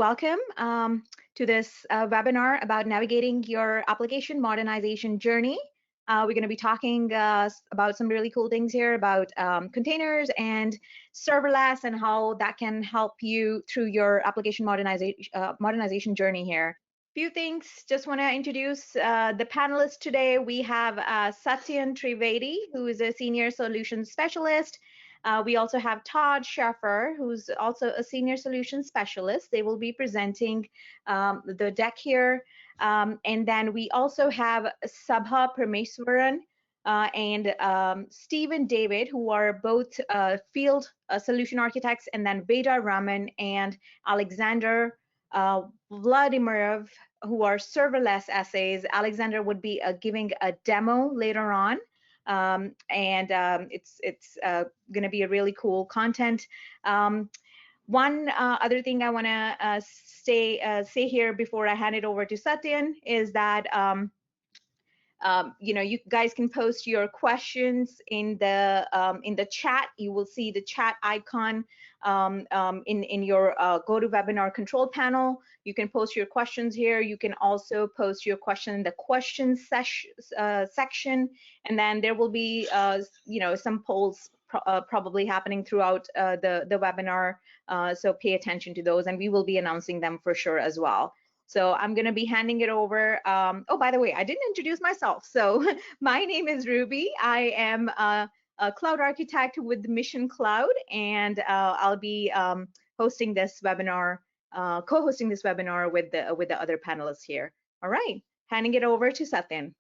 Welcome to this webinar about navigating your application modernization journey. We're going to be talking about some really cool things here about containers and serverless and how that can help you through your application modernization journey here. Few things, just want to introduce the panelists today. We have Satyan Trivedi, who is a senior solutions specialist. We also have Todd Schaffer, who's also a senior solution specialist. They will be presenting the deck here. And then we also have Sabha Parameswaran and Stephen David, who are both field solution architects, and then Veda Raman and Alexander Vladimirov, who are serverless essays. Alexander would be giving a demo later on. It's going to be a really cool content. One other thing I want to say here before I hand it over to Satyan is that you guys can post your questions in the chat. You will see the chat icon in your GoToWebinar control panel. You can post your questions here. You can also post your question in the questions section, and then there will be some polls probably happening throughout the webinar. So pay attention to those, and we will be announcing them for sure as well. So I'm going to be handing it over. Oh, by the way, I didn't introduce myself. So my name is Ruby. I am a cloud architect with Mission Cloud, and I'll be hosting this webinar, co-hosting this webinar with the other panelists here. All right, handing it over to Satyan.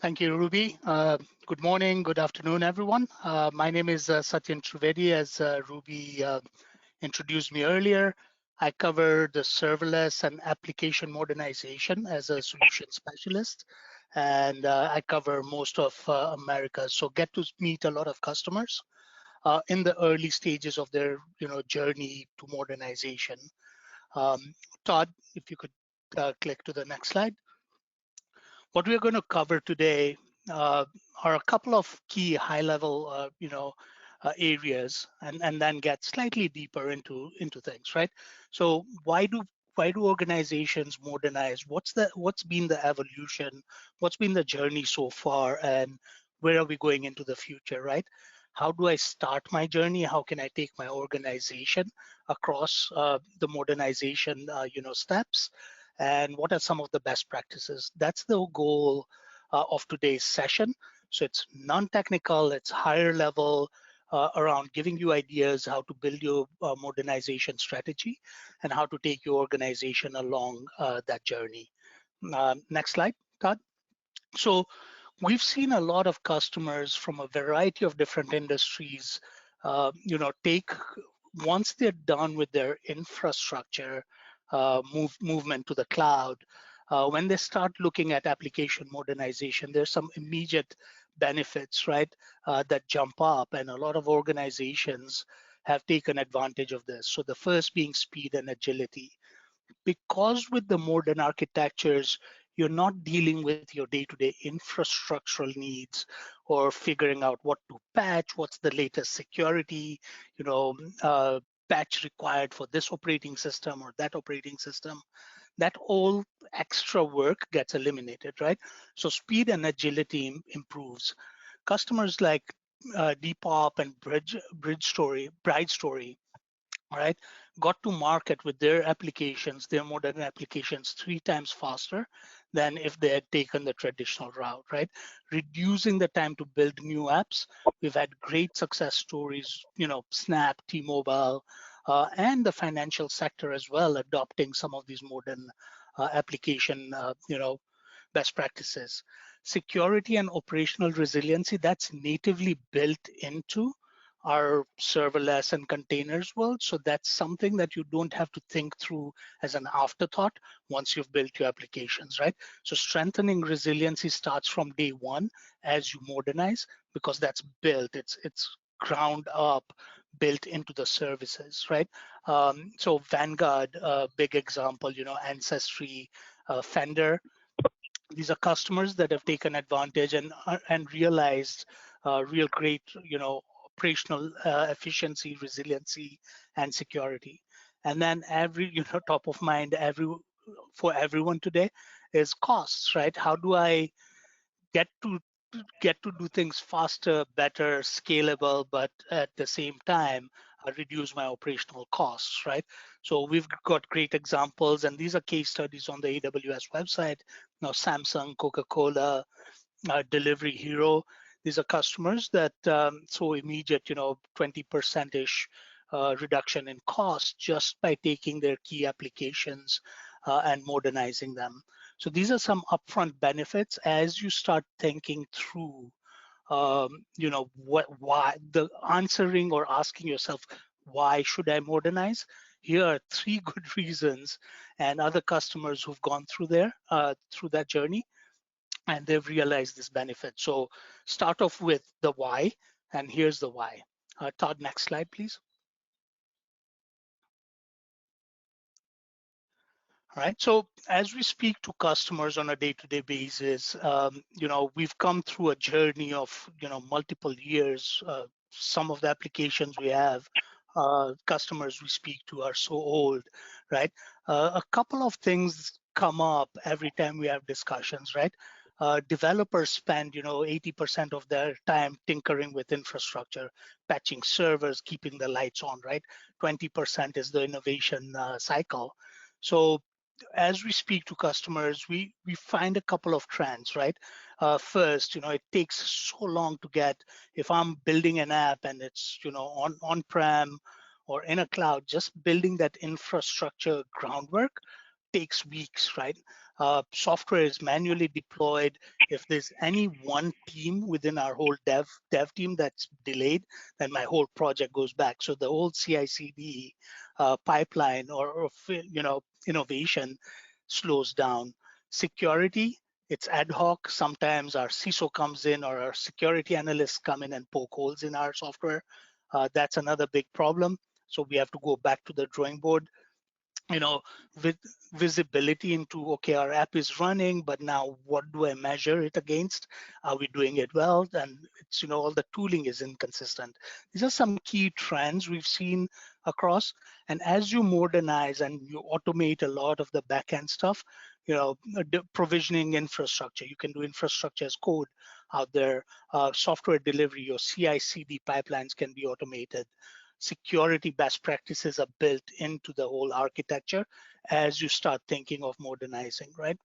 Thank you, Ruby. Good morning, good afternoon, everyone. My name is Satyan Trivedi, as Ruby introduced me earlier. I cover the serverless and application modernization as a solution specialist, and I cover most of America. So get to meet a lot of customers in the early stages of their journey to modernization. Todd, if you could click to the next slide. What we're going to cover today are a couple of key high-level areas, and then get slightly deeper into things, right? So why do organizations modernize? What's been the evolution? What's been the journey so far, and where are we going into the future, right? How do I start my journey? How can I take my organization across the modernization steps? And what are some of the best practices? That's the goal of today's session. So it's non-technical, it's higher level, around giving you ideas how to build your modernization strategy and how to take your organization along that journey. Next slide, Todd. So we've seen a lot of customers from a variety of different industries, take, once they're done with their infrastructure movement to the cloud, when they start looking at application modernization, there's some immediate benefits, right, that jump up, and a lot of organizations have taken advantage of this. So the first being speed and agility. Because with the modern architectures, you're not dealing with your day-to-day infrastructural needs or figuring out what to patch, what's the latest security, patch required for this operating system or that operating system. That all extra work gets eliminated, right? So speed and agility improves. Customers like Depop and Bride Story, all right, got to market with their applications, their modern applications, 3 times faster than if they had taken the traditional route, right? Reducing the time to build new apps. We've had great success stories, Snap, T-Mobile, and the financial sector as well, adopting some of these modern application, best practices. Security and operational resiliency, that's natively built into our serverless and containers world. So that's something that you don't have to think through as an afterthought once you've built your applications, right? So strengthening resiliency starts from day one as you modernize, because that's built, it's ground up, built into the services, right? So Vanguard, big example, Ancestry, Fender. These are customers that have taken advantage and realized real great, operational efficiency, resiliency, and security. And then top of mind for everyone today is costs, right? How do I get to get to do things faster, better, scalable, but at the same time reduce my operational costs, right? So we've got great examples, and these are case studies on the AWS website. Now, Samsung, Coca-Cola, Delivery Hero. These are customers that saw immediate, 20% ish reduction in cost just by taking their key applications and modernizing them. So these are some upfront benefits as you start thinking through, why the answering or asking yourself, why should I modernize? Here are three good reasons, and other customers who've gone through that journey, and they've realized this benefit. So start off with the why, and here's the why. Todd, next slide, please. All right. So as we speak to customers on a day-to-day basis, we've come through a journey of, multiple years. Some of the applications we have, customers we speak to are so old, right? A couple of things come up every time we have discussions, right? Developers spend, 80% of their time tinkering with infrastructure, patching servers, keeping the lights on, right? 20% is the innovation cycle. So as we speak to customers, we find a couple of trends, right? First, it takes so long to get, if I'm building an app and it's, on-prem or in a cloud, just building that infrastructure groundwork takes weeks, right? Software is manually deployed. If there's any one team within our whole dev team that's delayed, then my whole project goes back. So the whole CI/CD pipeline or innovation slows down. Security, it's ad hoc. Sometimes our CISO comes in or our security analysts come in and poke holes in our software. That's another big problem. So we have to go back to the drawing board, you know, with visibility into, okay, our app is running, but now what do I measure it against? Are we doing it well? And it's, all the tooling is inconsistent. These are some key trends we've seen across. And as you modernize and you automate a lot of the backend stuff, the provisioning infrastructure, you can do infrastructure as code out there, software delivery, your CI/CD pipelines can be automated. Security best practices are built into the whole architecture as you start thinking of modernizing, right?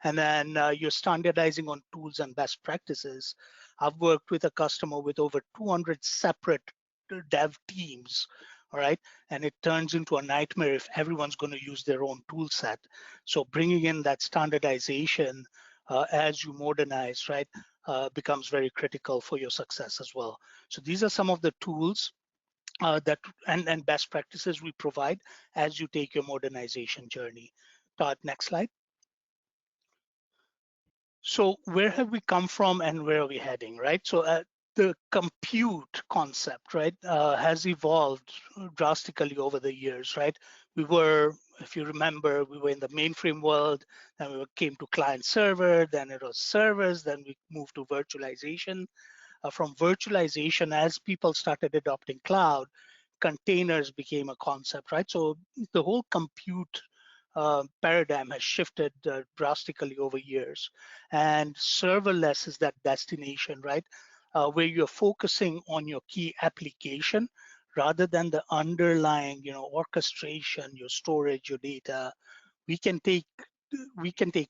And then you're standardizing on tools and best practices. I've worked with a customer with over 200 separate dev teams, all right? And it turns into a nightmare if everyone's going to use their own tool set. So bringing in that standardization as you modernize, right, becomes very critical for your success as well. So these are some of the tools that and best practices we provide as you take your modernization journey. Todd, next slide. So where have we come from and where are we heading, right? So the compute concept, right, has evolved drastically over the years, right? We were, if you remember, we were in the mainframe world, then we came to client server, then it was servers, then we moved to virtualization. From virtualization, as people started adopting cloud, containers became a concept, right? So the whole compute paradigm has shifted drastically over years. And serverless is that destination, right? Where you're focusing on your key application rather than the underlying, orchestration, your storage, your data. We can take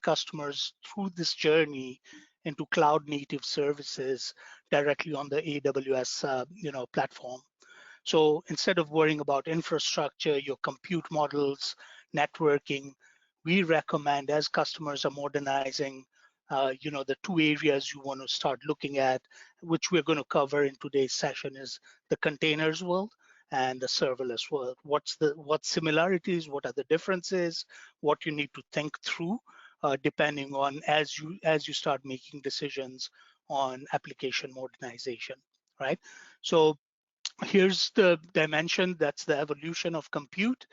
customers through this journey into cloud native services directly on the AWS platform. So instead of worrying about infrastructure, your compute models, networking, we recommend as customers are modernizing, the two areas you want to start looking at, which we're going to cover in today's session, is the containers world and the serverless world. What similarities, what are the differences, what you need to think through, depending on as you start making decisions on application modernization, right? So here's the dimension, that's the evolution of compute.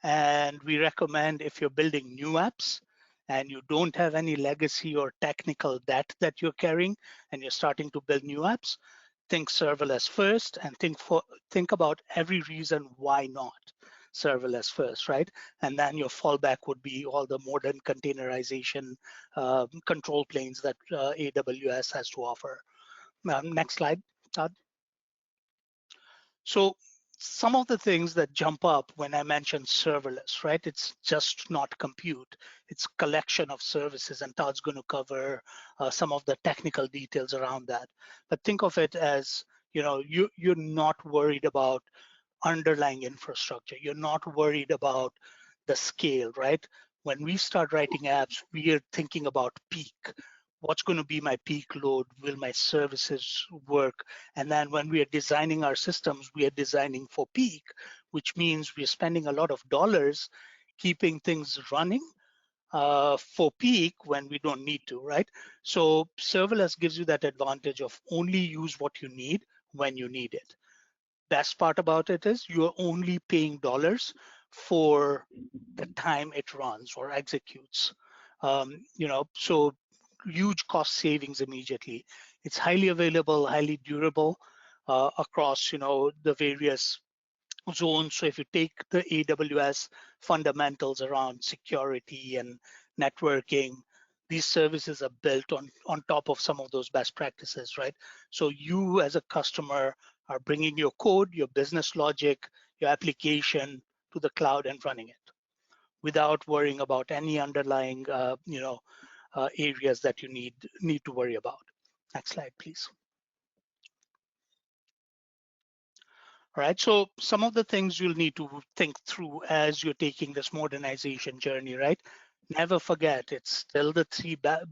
And we recommend if you're building new apps and you don't have any legacy or technical debt that you're carrying and you're starting to build new apps, think serverless first and think about every reason why not. serverless first, right? And then your fallback would be all the modern containerization control planes that AWS has to offer. Next slide, Todd. So some of the things that jump up when I mention serverless, right? It's just not compute. It's collection of services, and Todd's going to cover some of the technical details around that. But think of it as, you're not worried about underlying infrastructure. You're not worried about the scale, right? When we start writing apps, we are thinking about peak. What's going to be my peak load? Will my services work? And then when we are designing our systems, we are designing for peak, which means we're spending a lot of dollars keeping things running for peak when we don't need to, right? So serverless gives you that advantage of only use what you need when you need it. Best part about it is you're only paying dollars for the time it runs or executes. So huge cost savings immediately. It's highly available, highly durable across, the various zones. So if you take the AWS fundamentals around security and networking, these services are built on top of some of those best practices, right? So you as a customer are bringing your code, your business logic, your application to the cloud and running it without worrying about any underlying, areas that you need to worry about. Next slide, please. All right, so some of the things you'll need to think through as you're taking this modernization journey, right? Never forget, it's still the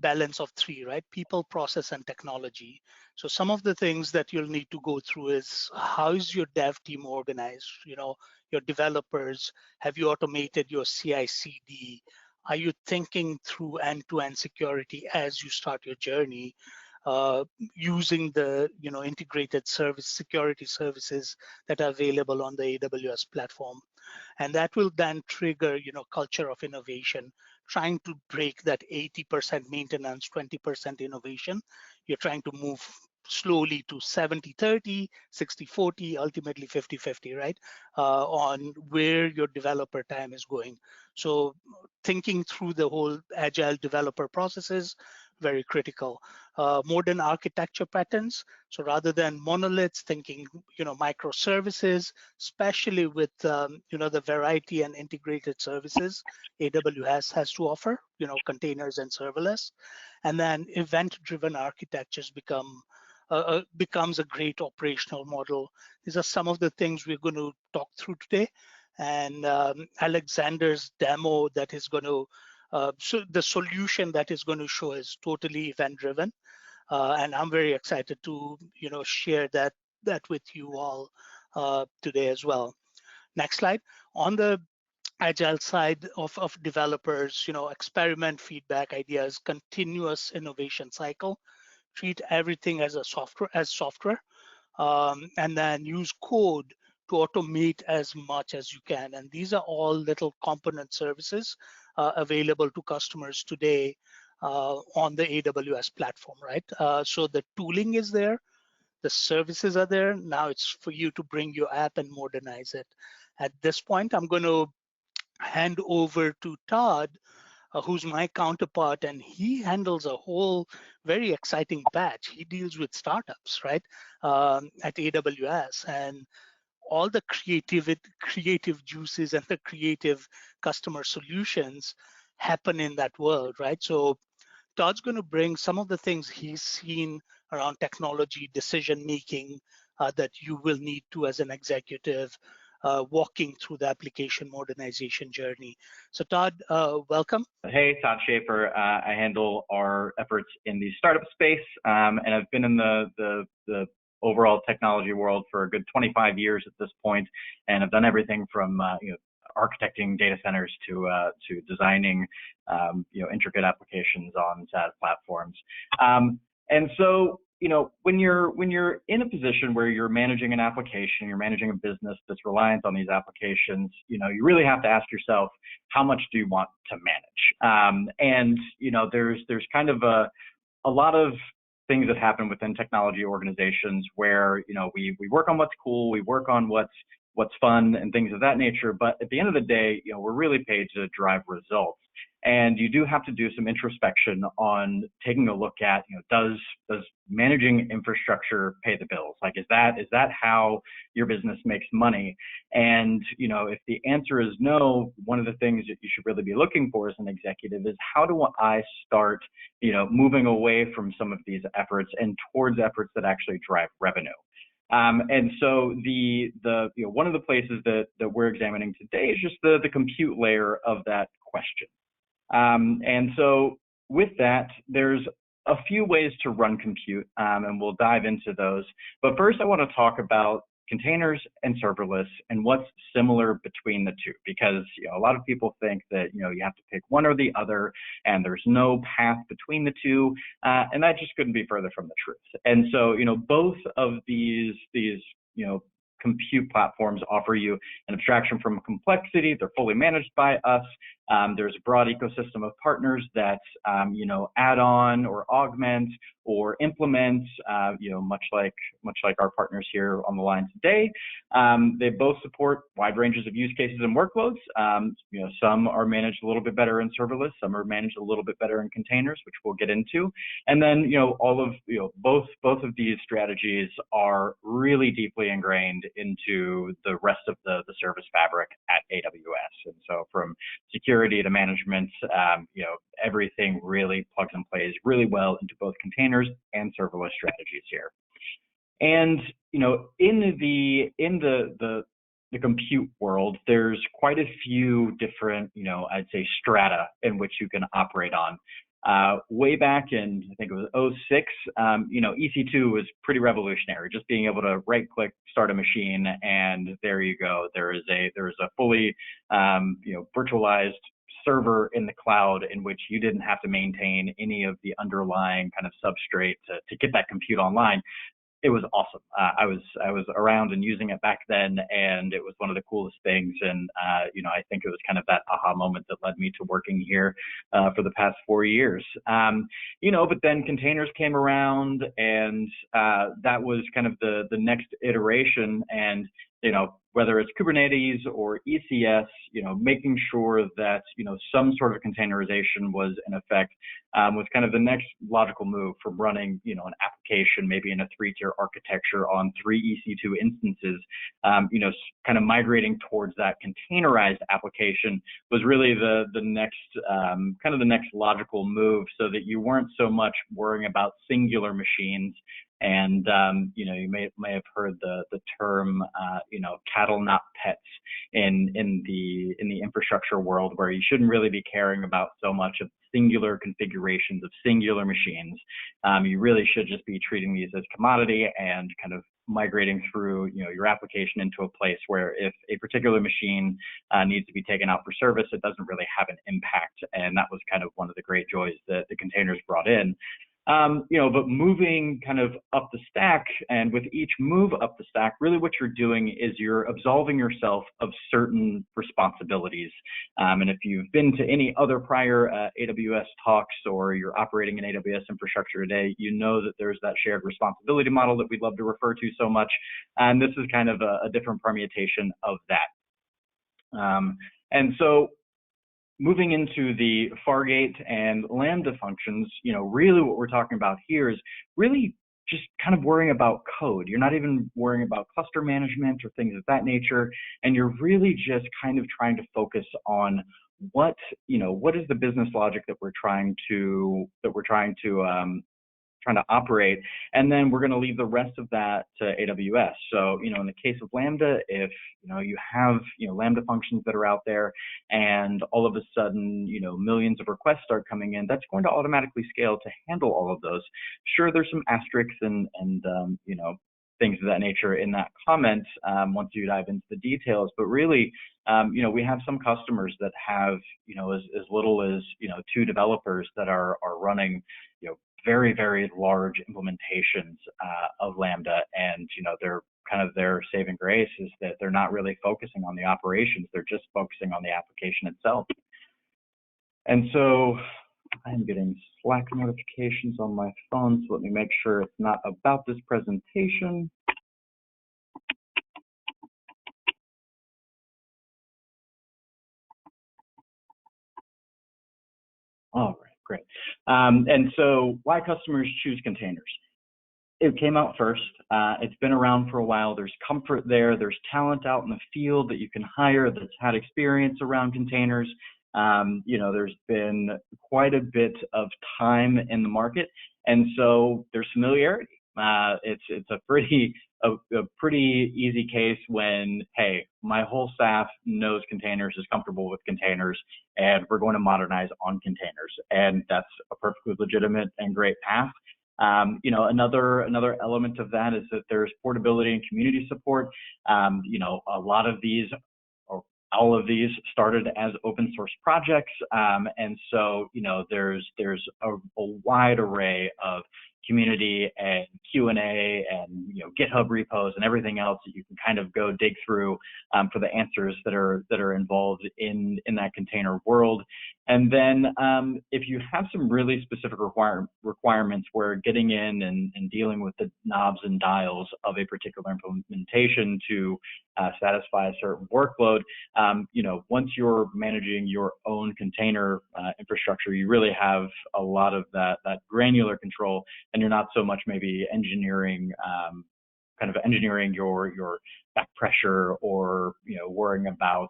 balance of three, right? People, process, and technology. So some of the things that you'll need to go through is, how is your dev team organized? Your developers, have you automated your CI/CD? Are you thinking through end-to-end security as you start your journey? Using the integrated service security services that are available on the AWS platform, and that will then trigger culture of innovation, trying to break that 80% maintenance, 20% innovation. You're trying to move slowly to 70-30, 60-40, ultimately 50-50, right? On where your developer time is going. So thinking through the whole agile developer processes, very critical. Modern architecture patterns. So rather than monoliths, thinking microservices, especially with the variety and integrated services AWS has to offer, containers and serverless. And then event-driven architectures becomes a great operational model. These are some of the things we're going to talk through today. And Alexander's demo that is going to so the solution that is going to show is totally event-driven, and I'm very excited to share that with you all today as well. Next slide. On the agile side of developers, experiment, feedback, ideas, continuous innovation cycle. Treat everything as software, and then use code to automate as much as you can. And these are all little component services available to customers today on the AWS platform, right? So the tooling is there, the services are there. Now it's for you to bring your app and modernize it. At this point, I'm going to hand over to Todd, who's my counterpart, and he handles a whole very exciting batch. He deals with startups, right, at AWS, and all the creative juices and the creative customer solutions happen in that world, right? So Todd's going to bring some of the things he's seen around technology decision making that you will need to as an executive walking through the application modernization journey. So Todd, welcome. Hey, Todd Schaefer. I handle our efforts in the startup space, and I've been in the overall technology world for a good 25 years at this point, and I've done everything from architecting data centers to designing intricate applications on SaaS platforms. And so when you're in a position where you're managing an application, you're managing a business that's reliant on these applications, you really have to ask yourself, how much do you want to manage? And there's kind of a lot of things that happen within technology organizations where we work on what's cool, we work on what's what's fun and things of that nature. But at the end of the day, we're really paid to drive results. And you do have to do some introspection on taking a look at, does managing infrastructure pay the bills? Like, is that how your business makes money? And, if the answer is no, one of the things that you should really be looking for as an executive is, how do I start, moving away from some of these efforts and towards efforts that actually drive revenue? And so one of the places that we're examining today is just the compute layer of that question. And so with that, there's a few ways to run compute, and we'll dive into those. But first, I want to talk about containers and serverless and what's similar between the two, because a lot of people think that you have to pick one or the other, and there's no path between the two, and that just couldn't be further from the truth. And so both of these compute platforms offer you an abstraction from complexity. They're fully managed by us. There's a broad ecosystem of partners that add on or augment or implement, much like our partners here on the line today. They both support wide ranges of use cases and workloads. Some are managed a little bit better in serverless, some are managed a little bit better in containers, which we'll get into. And then both of these strategies are really deeply ingrained into the rest of the service fabric at AWS. And so from security to management, everything really plugs and plays really well into both containers and serverless strategies here. And in the compute world, there's quite a few different I'd say strata in which you can operate on. Way back in, I think it was 2006, EC2 was pretty revolutionary. Just being able to right-click, start a machine, and there you go. There is a fully virtualized server in the cloud in which you didn't have to maintain any of the underlying kind of substrate to get that compute online. It was awesome. I was around and using it back then, and it was one of the coolest things. And I think it was kind of that aha moment that led me to working here for the past 4 years. But then containers came around, and that was kind of the next iteration. And whether it's Kubernetes or ECS, making sure that some sort of containerization was in effect was kind of the next logical move from running an application maybe in a 3-tier architecture on 3 EC2 instances. Kind of migrating towards that containerized application was really the next kind of the next logical move, so that you weren't so much worrying about singular machines. And you may have heard the term cattle not pets in the infrastructure world, where you shouldn't really be caring about so much of singular configurations of singular machines. You really should just be treating these as commodity and kind of migrating through your application into a place where if a particular machine needs to be taken out for service, it doesn't really have an impact. And that was kind of one of the great joys that the containers brought in. But moving kind of up the stack, and with each move up the stack, really what you're doing is you're absolving yourself of certain responsibilities. And if you've been to any other prior AWS talks, or you're operating in AWS infrastructure today, you know that there's that shared responsibility model that we love to refer to so much. And this is kind of a different permutation of that. And so moving into the Fargate and Lambda functions, really what we're talking about here is really just kind of worrying about code. You're not even worrying about cluster management or things of that nature, and you're really just kind of trying to focus on what is the business logic that we're trying to operate, and then we're going to leave the rest of that to AWS. So, in the case of Lambda, if you have Lambda functions that are out there, and all of a sudden millions of requests start coming in, that's going to automatically scale to handle all of those. Sure, there's some asterisks and things of that nature in that comment once you dive into the details, but really, we have some customers that have as little as 2 developers that are running very, very large implementations of Lambda, and they're kind of their saving grace is that they're not really focusing on the operations, they're just focusing on the application itself. And so I'm getting Slack notifications on my phone, so let me make sure it's not about this presentation. All right, great. And so why customers choose containers? It came out first. It's been around for a while. There's comfort there. There's talent out in the field that you can hire that's had experience around containers. There's been quite a bit of time in the market, and so there's familiarity. It's a pretty easy case when, hey, my whole staff knows containers, is comfortable with containers, and we're going to modernize on containers, and that's a perfectly legitimate and great path. Another element of that is that there's portability and community support. A lot of these, or all of these, started as open source projects, and so there's a wide array of community and Q&A and GitHub repos and everything else that you can kind of go dig through for the answers that are involved in that container world. And then if you have some really specific requirements where getting in and dealing with the knobs and dials of a particular implementation to satisfy a certain workload, once you're managing your own container infrastructure, you really have a lot of that granular control, and you're not so much maybe engineering your back pressure or worrying about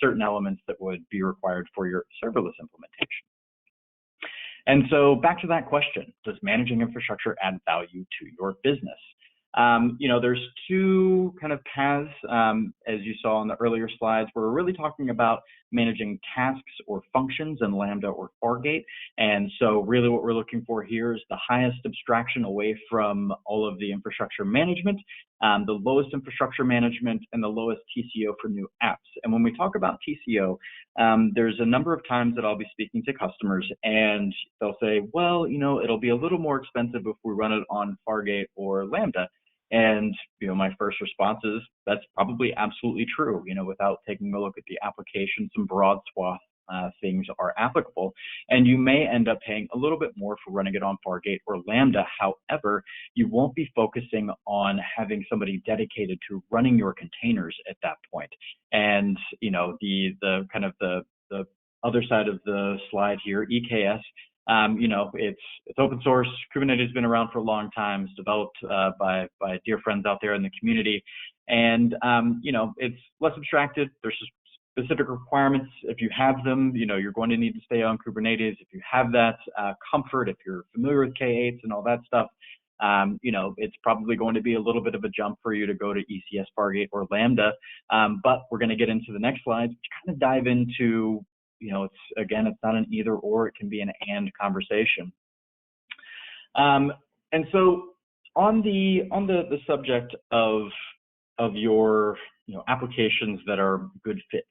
certain elements that would be required for your serverless implementation. And so back to that question, does managing infrastructure add value to your business? There's two kind of paths, as you saw in the earlier slides, where we're really talking about managing tasks or functions in Lambda or Fargate. And so really what we're looking for here is the highest abstraction away from all of the infrastructure management, the lowest infrastructure management, and the lowest TCO for new apps. And when we talk about TCO, there's a number of times that I'll be speaking to customers and they'll say, well, it'll be a little more expensive if we run it on Fargate or Lambda. And my first response is that's probably absolutely true. Without taking a look at the application, some broad swath things are applicable, and you may end up paying a little bit more for running it on Fargate or Lambda. However, you won't be focusing on having somebody dedicated to running your containers at that point. And the kind of the other side of the slide here, EKS. It's open source. Kubernetes has been around for a long time. It's developed by dear friends out there in the community, and it's less abstracted. There's specific requirements. If you have them, you're going to need to stay on Kubernetes. If you have that comfort, if you're familiar with K8s and all that stuff, it's probably going to be a little bit of a jump for you to go to ECS, Fargate, or Lambda. But we're going to get into the next slides, which kind of dive into it's not an either or, it can be an and conversation. And so on the subject of your applications that are good fits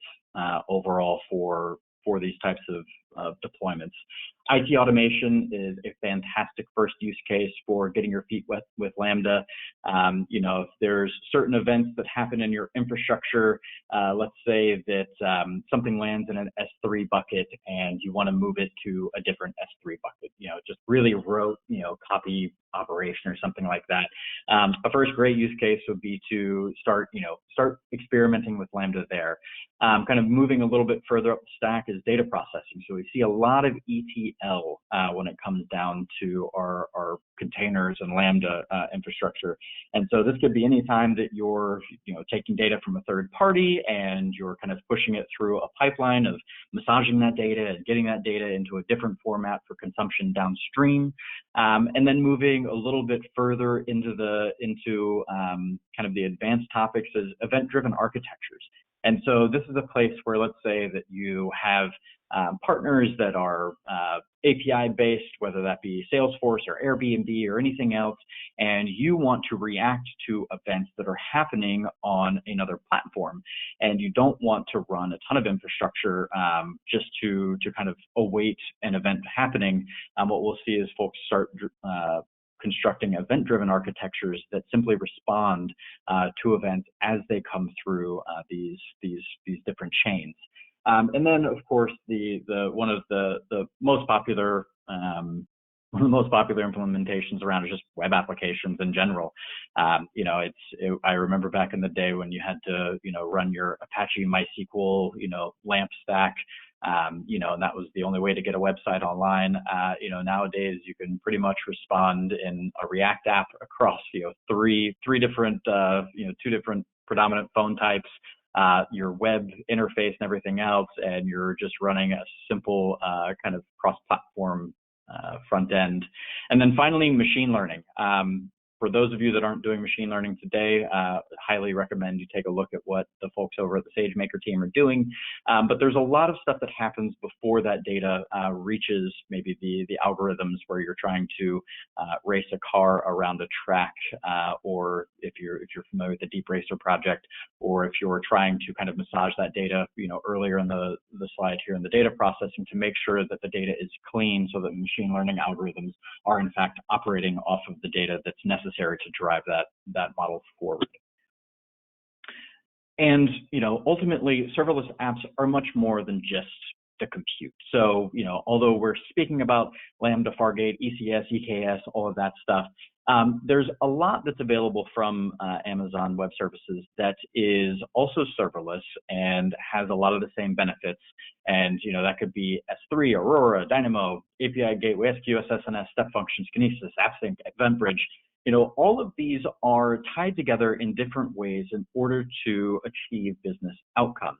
overall for these types of deployments, IT automation is a fantastic first use case for getting your feet wet with Lambda. If there's certain events that happen in your infrastructure, let's say that something lands in an S3 bucket and you want to move it to a different S3 bucket, just really rote, copy operation or something like that. A first great use case would be to start experimenting with Lambda there. Kind of moving a little bit further up the stack is data processing. So we see a lot of ETL when it comes down to our containers and Lambda infrastructure. And so this could be any time that you're taking data from a third party and you're kind of pushing it through a pipeline of massaging that data and getting that data into a different format for consumption downstream, and then moving a little bit further into kind of the advanced topics is event-driven architectures. And so this is a place where, let's say that you have partners that are API-based, whether that be Salesforce or Airbnb or anything else, and you want to react to events that are happening on another platform, and you don't want to run a ton of infrastructure just to kind of await an event happening. What we'll see is folks start constructing event-driven architectures that simply respond to events as they come through these different chains. And then, of course, one of the most popular implementations around is just web applications in general. I remember back in the day when you had to run your Apache MySQL LAMP stack And that was the only way to get a website online. Nowadays you can pretty much respond in a React app across, three different, two different predominant phone types, your web interface and everything else, and you're just running a simple kind of cross-platform front end. And then finally, machine learning. For those of you that aren't doing machine learning today, highly recommend you take a look at what the folks over at the SageMaker team are doing. But there's a lot of stuff that happens before that data reaches maybe the algorithms where you're trying to race a car around a track, or if you're familiar with the Deep Racer project, or if you're trying to kind of massage that data, earlier in the slide here in the data processing, to make sure that the data is clean so that machine learning algorithms are in fact operating off of the data that's necessary to drive that model forward. And ultimately, serverless apps are much more than just the compute. So although we're speaking about Lambda, Fargate, ECS, EKS, all of that stuff, there's a lot that's available from Amazon Web Services that is also serverless and has a lot of the same benefits. And that could be S3, Aurora, Dynamo, API Gateway, SQS, SNS, Step Functions, Kinesis, AppSync, EventBridge. All of these are tied together in different ways in order to achieve business outcomes.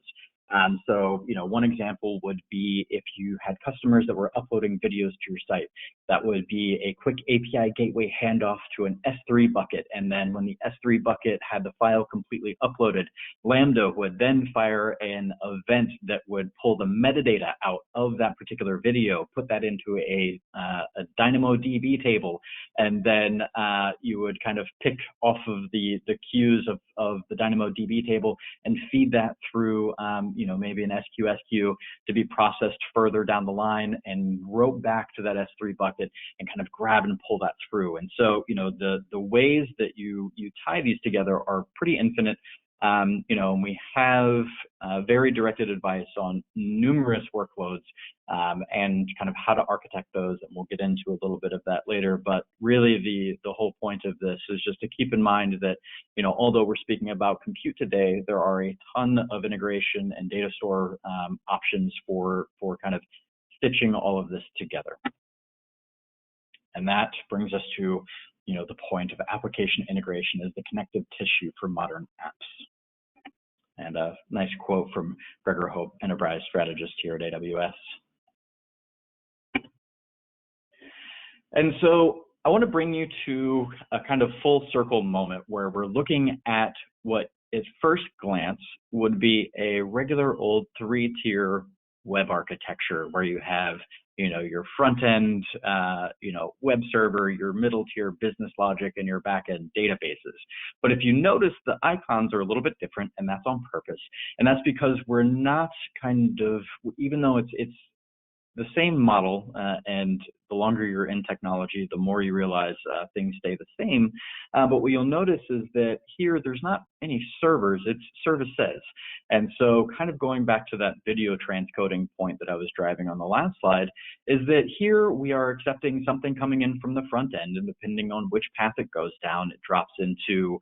So, one example would be if you had customers that were uploading videos to your site, that would be a quick API gateway handoff to an S3 bucket. And then when the S3 bucket had the file completely uploaded, Lambda would then fire an event that would pull the metadata out of that particular video, put that into a DynamoDB table, and then you would kind of pick off of the queues of the DynamoDB table and feed that through maybe an SQS queue to be processed further down the line and rope back to that S3 bucket and kind of grab and pull that through. And so, the ways that you tie these together are pretty infinite. And we have very directed advice on numerous workloads and kind of how to architect those, and we'll get into a little bit of that later. But really, the whole point of this is just to keep in mind that although we're speaking about compute today, there are a ton of integration and data store options for kind of stitching all of this together. And that brings us to the point of application integration as the connective tissue for modern apps. And a nice quote from Gregor Hope, enterprise strategist here at AWS. And so I want to bring you to a kind of full circle moment where we're looking at what at first glance would be a regular old 3-tier web architecture where you have your front end, web server, your middle tier business logic, and your back end databases. But if you notice, the icons are a little bit different, and that's on purpose. And that's because we're not even though it's the same model, and the longer you're in technology, the more you realize things stay the same. But what you'll notice is that here, there's not any servers, it's services. And so kind of going back to that video transcoding point that I was driving on the last slide, is that here we are accepting something coming in from the front end, and depending on which path it goes down, it drops into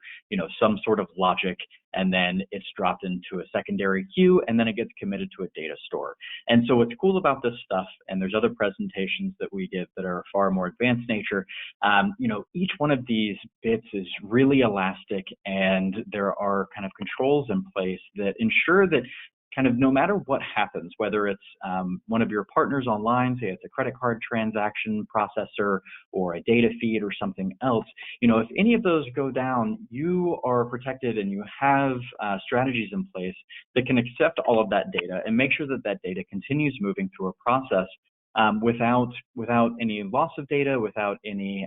some sort of logic, and then it's dropped into a secondary queue, and then it gets committed to a data store. And so what's cool about this stuff, and there's other presentations that we give that are far more advanced nature, each one of these bits is really elastic, and there are kind of controls in place that ensure that kind of no matter what happens, whether it's one of your partners online, say it's a credit card transaction processor or a data feed or something else, if any of those go down, you are protected and you have strategies in place that can accept all of that data and make sure that that data continues moving through a process without any loss of data, without any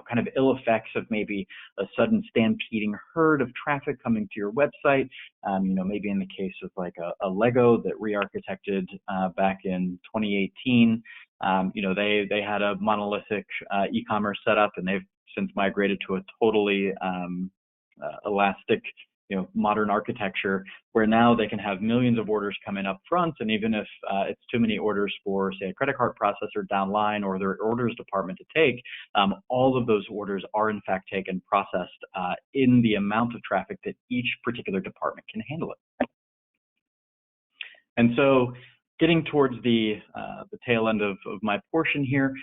kind of ill effects of maybe a sudden stampeding herd of traffic coming to your website. Maybe in the case of like a Lego that re-architected back in 2018, they had a monolithic e-commerce setup, and they've since migrated to a totally elastic, modern architecture where now they can have millions of orders coming up front. And even if it's too many orders for, say, a credit card processor downline or their orders department to take, all of those orders are in fact taken, processed in the amount of traffic that each particular department can handle it. And so getting towards the tail end of my portion here,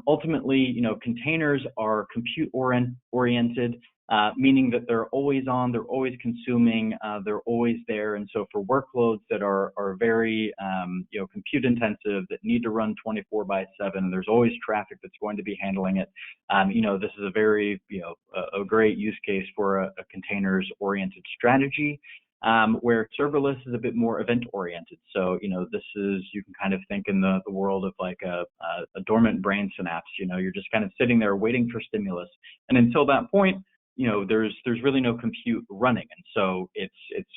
ultimately, containers are compute oriented, meaning that they're always on, they're always consuming, they're always there. And so for workloads that are very, compute intensive, that need to run 24/7, there's always traffic that's going to be handling it. This is a very, a great use case for a containers oriented strategy. Where serverless is a bit more event oriented. So, this is, you can kind of think in the world of like a dormant brain synapse, you're just kind of sitting there waiting for stimulus. And until that point, there's really no compute running. And so it's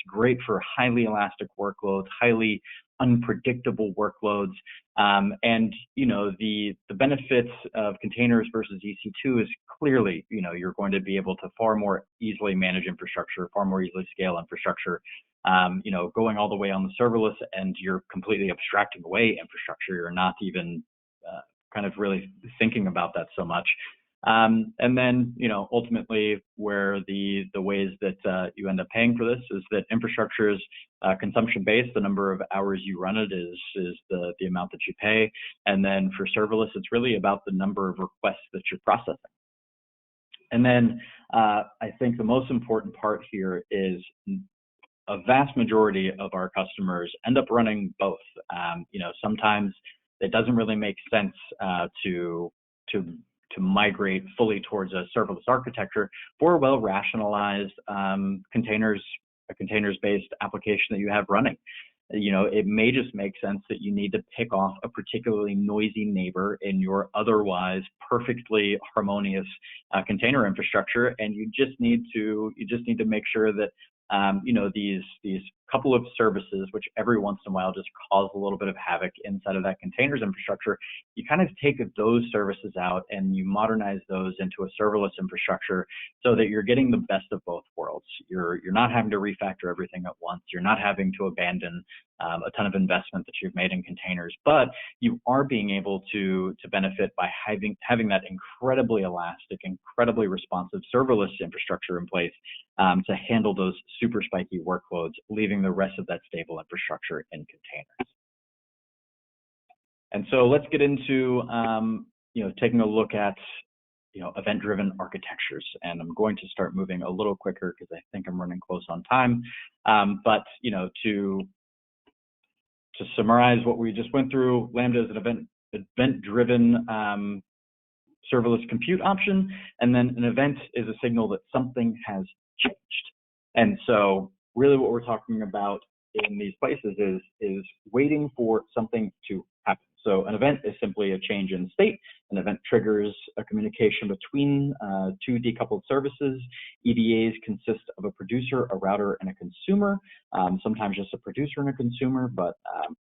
great for highly elastic workloads, highly unpredictable workloads. And the benefits of containers versus EC2 is clearly, you're going to be able to far more easily manage infrastructure, far more easily scale infrastructure. Going all the way on the serverless, and you're completely abstracting away infrastructure. You're not even kind of really thinking about that so much. And then, ultimately, where the ways that you end up paying for this is that infrastructure is consumption-based. The number of hours you run it is the amount that you pay. And then for serverless, it's really about the number of requests that you're processing. And then I think the most important part here is a vast majority of our customers end up running both. Sometimes it doesn't really make sense to migrate fully towards a serverless architecture for a well-rationalized a containers-based application that you have running. It may just make sense that you need to pick off a particularly noisy neighbor in your otherwise perfectly harmonious container infrastructure, and you just need to make sure that these couple of services, which every once in a while just cause a little bit of havoc inside of that containers infrastructure, you kind of take those services out and you modernize those into a serverless infrastructure so that you're getting the best of both worlds. You're not having to refactor everything at once. You're not having to abandon a ton of investment that you've made in containers, but you are being able to benefit by having that incredibly elastic, incredibly responsive serverless infrastructure in place to handle those super spiky workloads, leaving the rest of that stable infrastructure in containers. And so let's get into taking a look at event-driven architectures. And I'm going to start moving a little quicker because I think I'm running close on time. But to summarize what we just went through, Lambda is an event-driven serverless compute option, and then an event is a signal that something has changed. And so really what we're talking about in these places is waiting for something to happen. So an event is simply a change in state. An event triggers a communication between two decoupled services. EDAs consist of a producer, a router, and a consumer. Sometimes just a producer and a consumer, but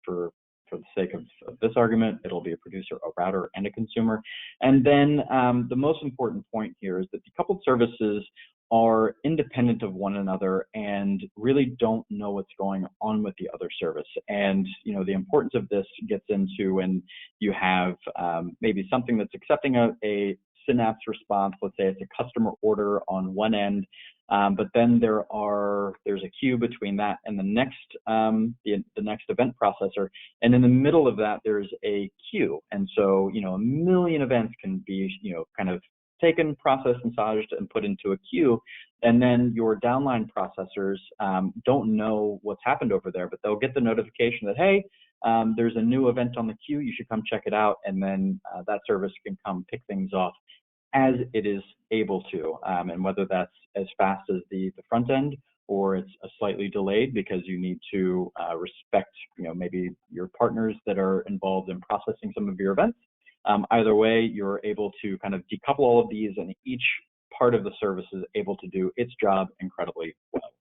for the sake of this argument, it'll be a producer, a router, and a consumer. And then the most important point here is that decoupled services are independent of one another and really don't know what's going on with the other service. And the importance of this gets into when you have maybe something that's accepting a Synapse response. Let's say it's a customer order on one end, but then there's a queue between that and the next event processor, and in the middle of that there's a queue. And so a million events can be kind of taken, processed, massaged, and put into a queue, and then your downline processors don't know what's happened over there, but they'll get the notification that, hey, there's a new event on the queue, you should come check it out, and then that service can come pick things off as it is able to, and whether that's as fast as the front end or it's a slightly delayed because you need to respect maybe your partners that are involved in processing some of your events. Either way, you're able to kind of decouple all of these, and each part of the service is able to do its job incredibly well.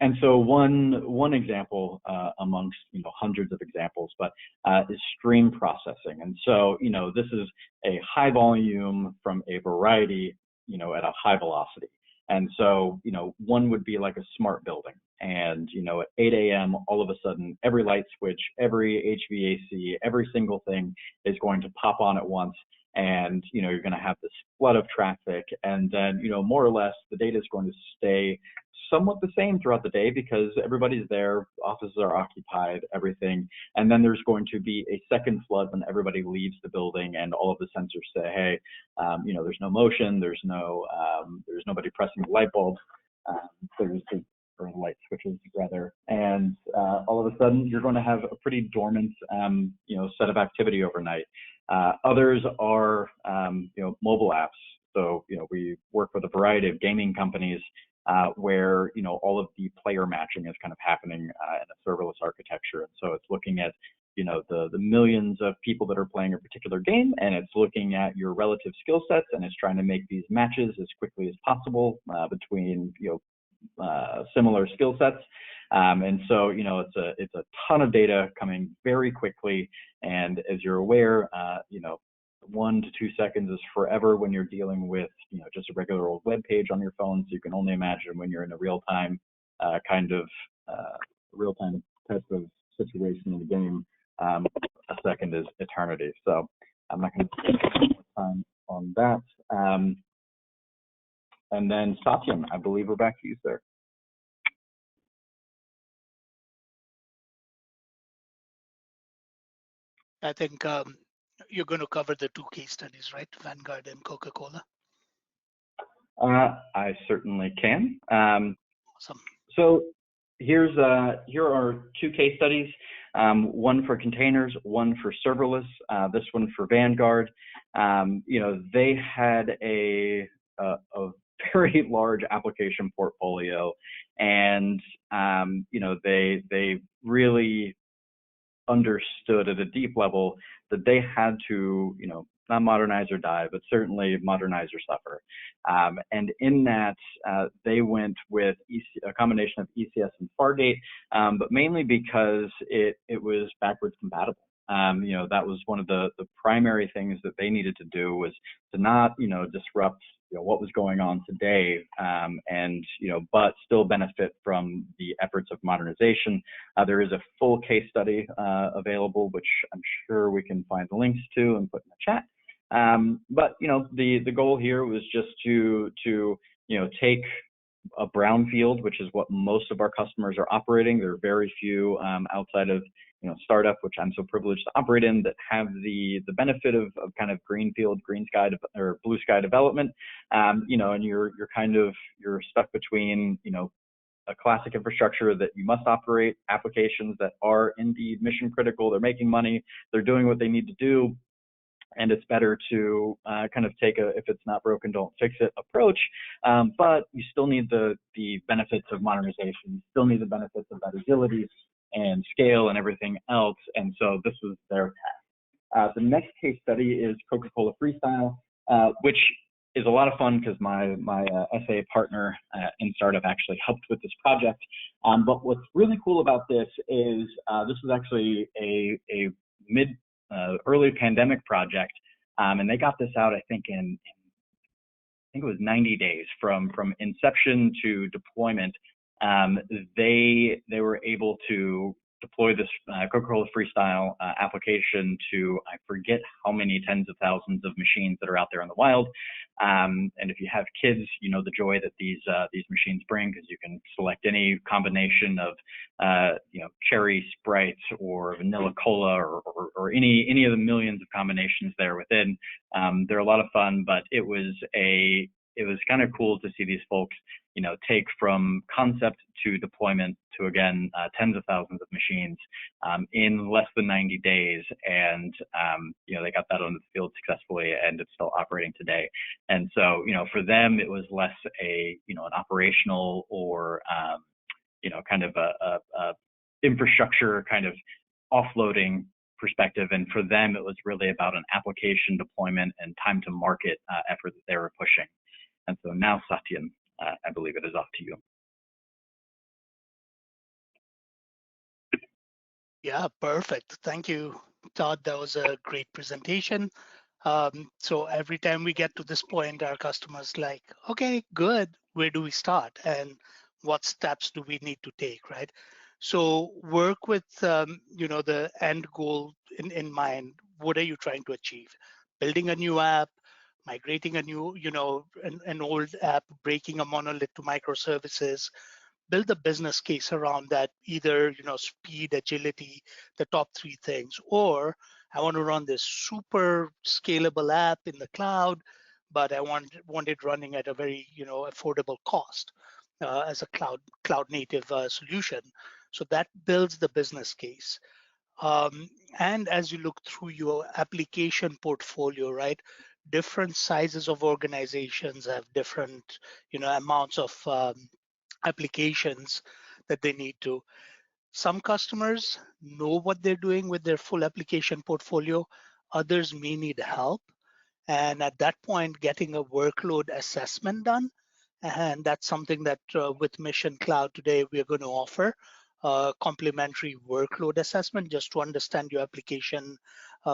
And so one example amongst hundreds of examples, but is stream processing. And so this is a high volume from a variety at a high velocity. And so one would be like a smart building. And at 8 a.m. all of a sudden every light switch, every HVAC, every single thing is going to pop on at once. And you're going to have this flood of traffic, and then more or less the data is going to stay somewhat the same throughout the day because everybody's there, offices are occupied, everything. And then there's going to be a second flood when everybody leaves the building and all of the sensors say, hey, there's no motion, there's nobody pressing the light bulb, or light switches rather, and all of a sudden you're going to have a pretty dormant, set of activity overnight. Others are, mobile apps. So, we work with a variety of gaming companies where, all of the player matching is kind of happening in a serverless architecture. And so it's looking at, the millions of people that are playing a particular game, and it's looking at your relative skill sets, and it's trying to make these matches as quickly as possible between, similar skill sets. And so, it's a ton of data coming very quickly. And as you're aware, 1 to 2 seconds is forever when you're dealing with, just a regular old web page on your phone. So you can only imagine when you're in a real-time real-time type of situation in the game, a second is eternity. So I'm not going to spend more time on that. And then Satyan, I believe we're back to you, sir. I think you're going to cover the 2 case studies, right? Vanguard and Coca-Cola. I certainly can. Awesome. So here are 2 case studies, one for containers, one for serverless, this one for Vanguard. They had a very large application portfolio, and they really understood at a deep level that they had to, not modernize or die, but certainly modernize or suffer. And in that, they went with a combination of ECS and Fargate, but mainly because it was backwards compatible. That was one of the primary things that they needed to do, was to not, disrupt what was going on today, and but still benefit from the efforts of modernization. There is a full case study available, which I'm sure we can find the links to and put in the chat. But the goal here was just to take a brownfield, which is what most of our customers are operating. There are very few outside of startup, which I'm so privileged to operate in, that have the benefit of kind of greenfield, green sky or blue sky development. And you're stuck between a classic infrastructure that you must operate, applications that are indeed mission critical, they're making money, they're doing what they need to do. And it's better to kind of take a, if it's not broken, don't fix it approach. But you still need the benefits of modernization. You still need the benefits of that agility and scale and everything else. And so this was their task. The next case study is Coca-Cola Freestyle, which is a lot of fun because my SA partner in startup actually helped with this project. But what's really cool about this is this was actually a early pandemic project, and they got this out, I think it was 90 days from inception to deployment. They were able to deploy this Coca-Cola Freestyle application to, I forget how many tens of thousands of machines that are out there in the wild. And if you have kids, you know the joy that these machines bring, because you can select any combination of cherry Sprite or vanilla cola or any of the millions of combinations there within. They're a lot of fun, but it was kind of cool to see these folks take from concept to deployment to, again, tens of thousands of machines in less than 90 days. And, they got that on the field successfully, and it's still operating today. And so, for them, it was less an operational or, kind of a infrastructure kind of offloading perspective. And for them, it was really about an application deployment and time to market effort that they were pushing. And so now, Satyan, I believe it is off to you. Yeah, perfect. Thank you, Todd. That was a great presentation. So every time we get to this point, our customers like, okay, good. Where do we start? And what steps do we need to take, right? So work with, the end goal in mind. What are you trying to achieve? Building a new app, migrating a new, an old app, breaking a monolith to microservices, build the business case around that, either speed, agility, the top three things, or I want to run this super scalable app in the cloud, but I want it running at a very affordable cost as a cloud native solution. So that builds the business case. And as you look through your application portfolio, right, different sizes of organizations have different amounts of applications that they need to. Some customers know what they're doing with their full application portfolio. Others may need help. And at that point, getting a workload assessment done. And that's something that with Mission Cloud today, we're going to offer complimentary workload assessment just to understand your application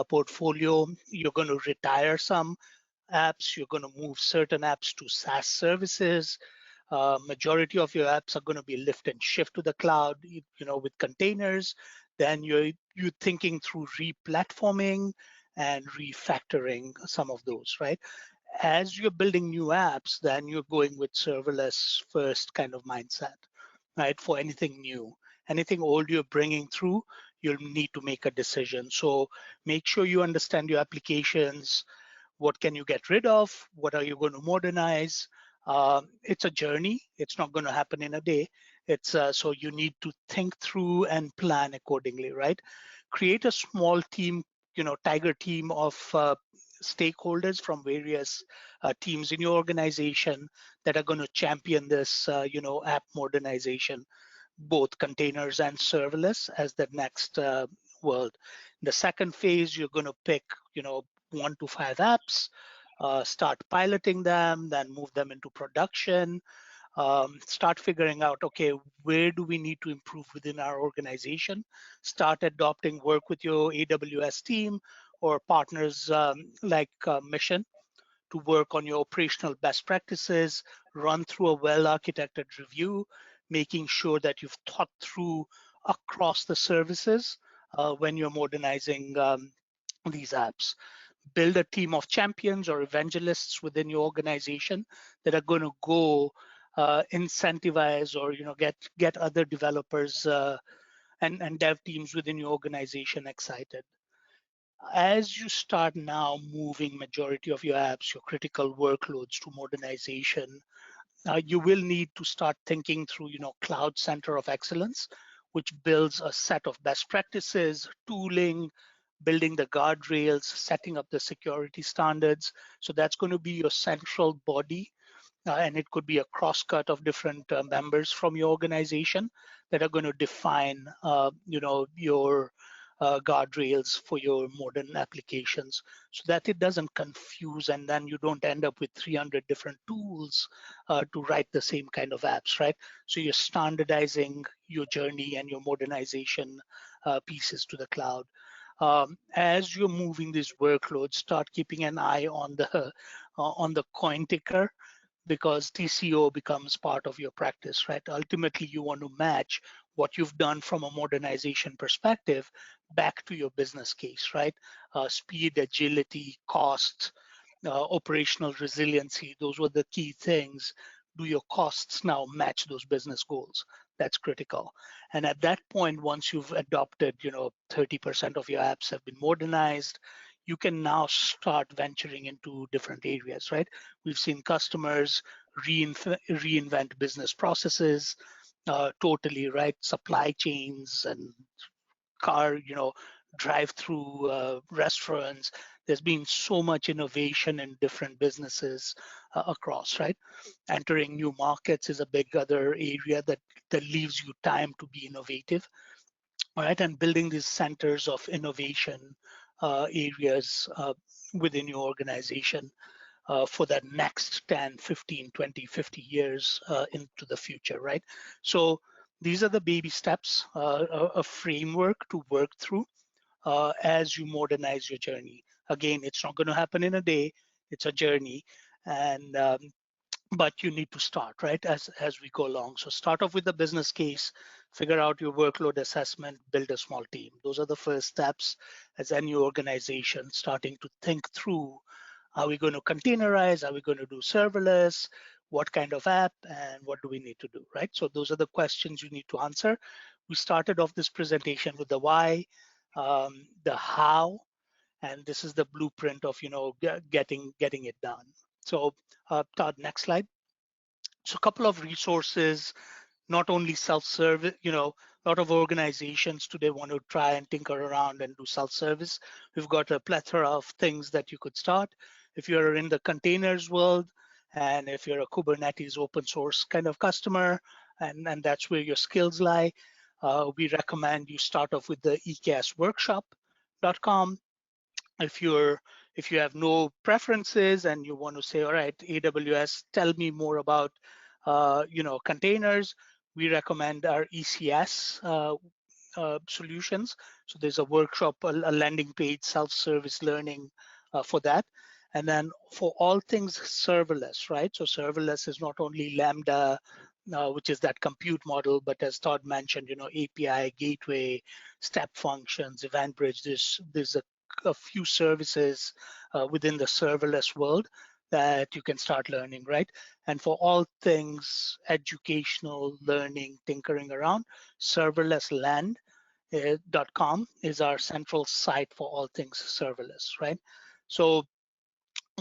portfolio. You're going to retire some apps. You're going to move certain apps to SaaS services. Majority of your apps are going to be lift and shift to the cloud, with containers. Then you're thinking through re-platforming and refactoring some of those, right? As you're building new apps, then you're going with serverless first kind of mindset, right? For anything new, anything old you're bringing through, you'll need to make a decision. So make sure you understand your applications. What can you get rid of? What are you going to modernize? It's a journey. It's not going to happen in a day. It's so you need to think through and plan accordingly, right? Create a small team, tiger team of stakeholders from various teams in your organization that are going to champion this, app modernization, both containers and serverless as the next world. In the second phase, you're going to pick, 1 to 5 apps, start piloting them, then move them into production, start figuring out, okay, where do we need to improve within our organization? Start adopting, work with your AWS team or partners like Mission to work on your operational best practices, run through a well-architected review, making sure that you've thought through across the services when you're modernizing these apps. Build a team of champions or evangelists within your organization that are going to go incentivize or get other developers and dev teams within your organization excited. As you start now moving majority of your apps, your critical workloads to modernization, you will need to start thinking through, cloud center of excellence, which builds a set of best practices, tooling, building the guardrails, setting up the security standards. So that's going to be your central body. And it could be a cross-cut of different members from your organization that are going to define, your guardrails for your modern applications, so that it doesn't confuse and then you don't end up with 300 different tools to write the same kind of apps, right? So you're standardizing your journey and your modernization pieces to the cloud. As you're moving these workloads, start keeping an eye on the coin ticker, because TCO becomes part of your practice, right? Ultimately, you want to match what you've done from a modernization perspective back to your business case, right? Speed, agility, cost, operational resiliency, those were the key things. Do your costs now match those business goals? That's critical. And at that point, once you've adopted, 30% of your apps have been modernized, you can now start venturing into different areas, right? We've seen customers reinvent business processes totally, right? Supply chains and car, drive-through restaurants. There's been so much innovation in different businesses across, right? Entering new markets is a big other area that leaves you time to be innovative, right? And building these centers of innovation areas within your organization for the next 10, 15, 20, 50 years into the future, right? So these are the baby steps, a framework to work through as you modernize your journey. Again, it's not going to happen in a day. It's a journey, and but you need to start, right, as we go along. So start off with the business case, figure out your workload assessment, build a small team. Those are the first steps as any organization starting to think through, are we going to containerize? Are we going to do serverless? what kind of app, and what do we need to do, right? So those are the questions you need to answer. We started off this presentation with the why, the how, and this is the blueprint of getting it done. So Todd, next slide. So a couple of resources, not only self-service, a lot of organizations today want to try and tinker around and do self-service. We've got a plethora of things that you could start. If you're in the containers world, and if you're a Kubernetes open source kind of customer, and that's where your skills lie, we recommend you start off with the ecasworkshop.com. If you have no preferences and you want to say, all right, AWS, tell me more about containers, we recommend our ECS solutions. So there's a workshop, a landing page, self-service learning for that. And then for all things serverless, right? So serverless is not only Lambda, which is that compute model, but as Todd mentioned, API, gateway, step functions, event bridge. There's a few services within the serverless world that you can start learning, right? And for all things educational, learning, tinkering around, serverlessland.com is our central site for all things serverless, right? So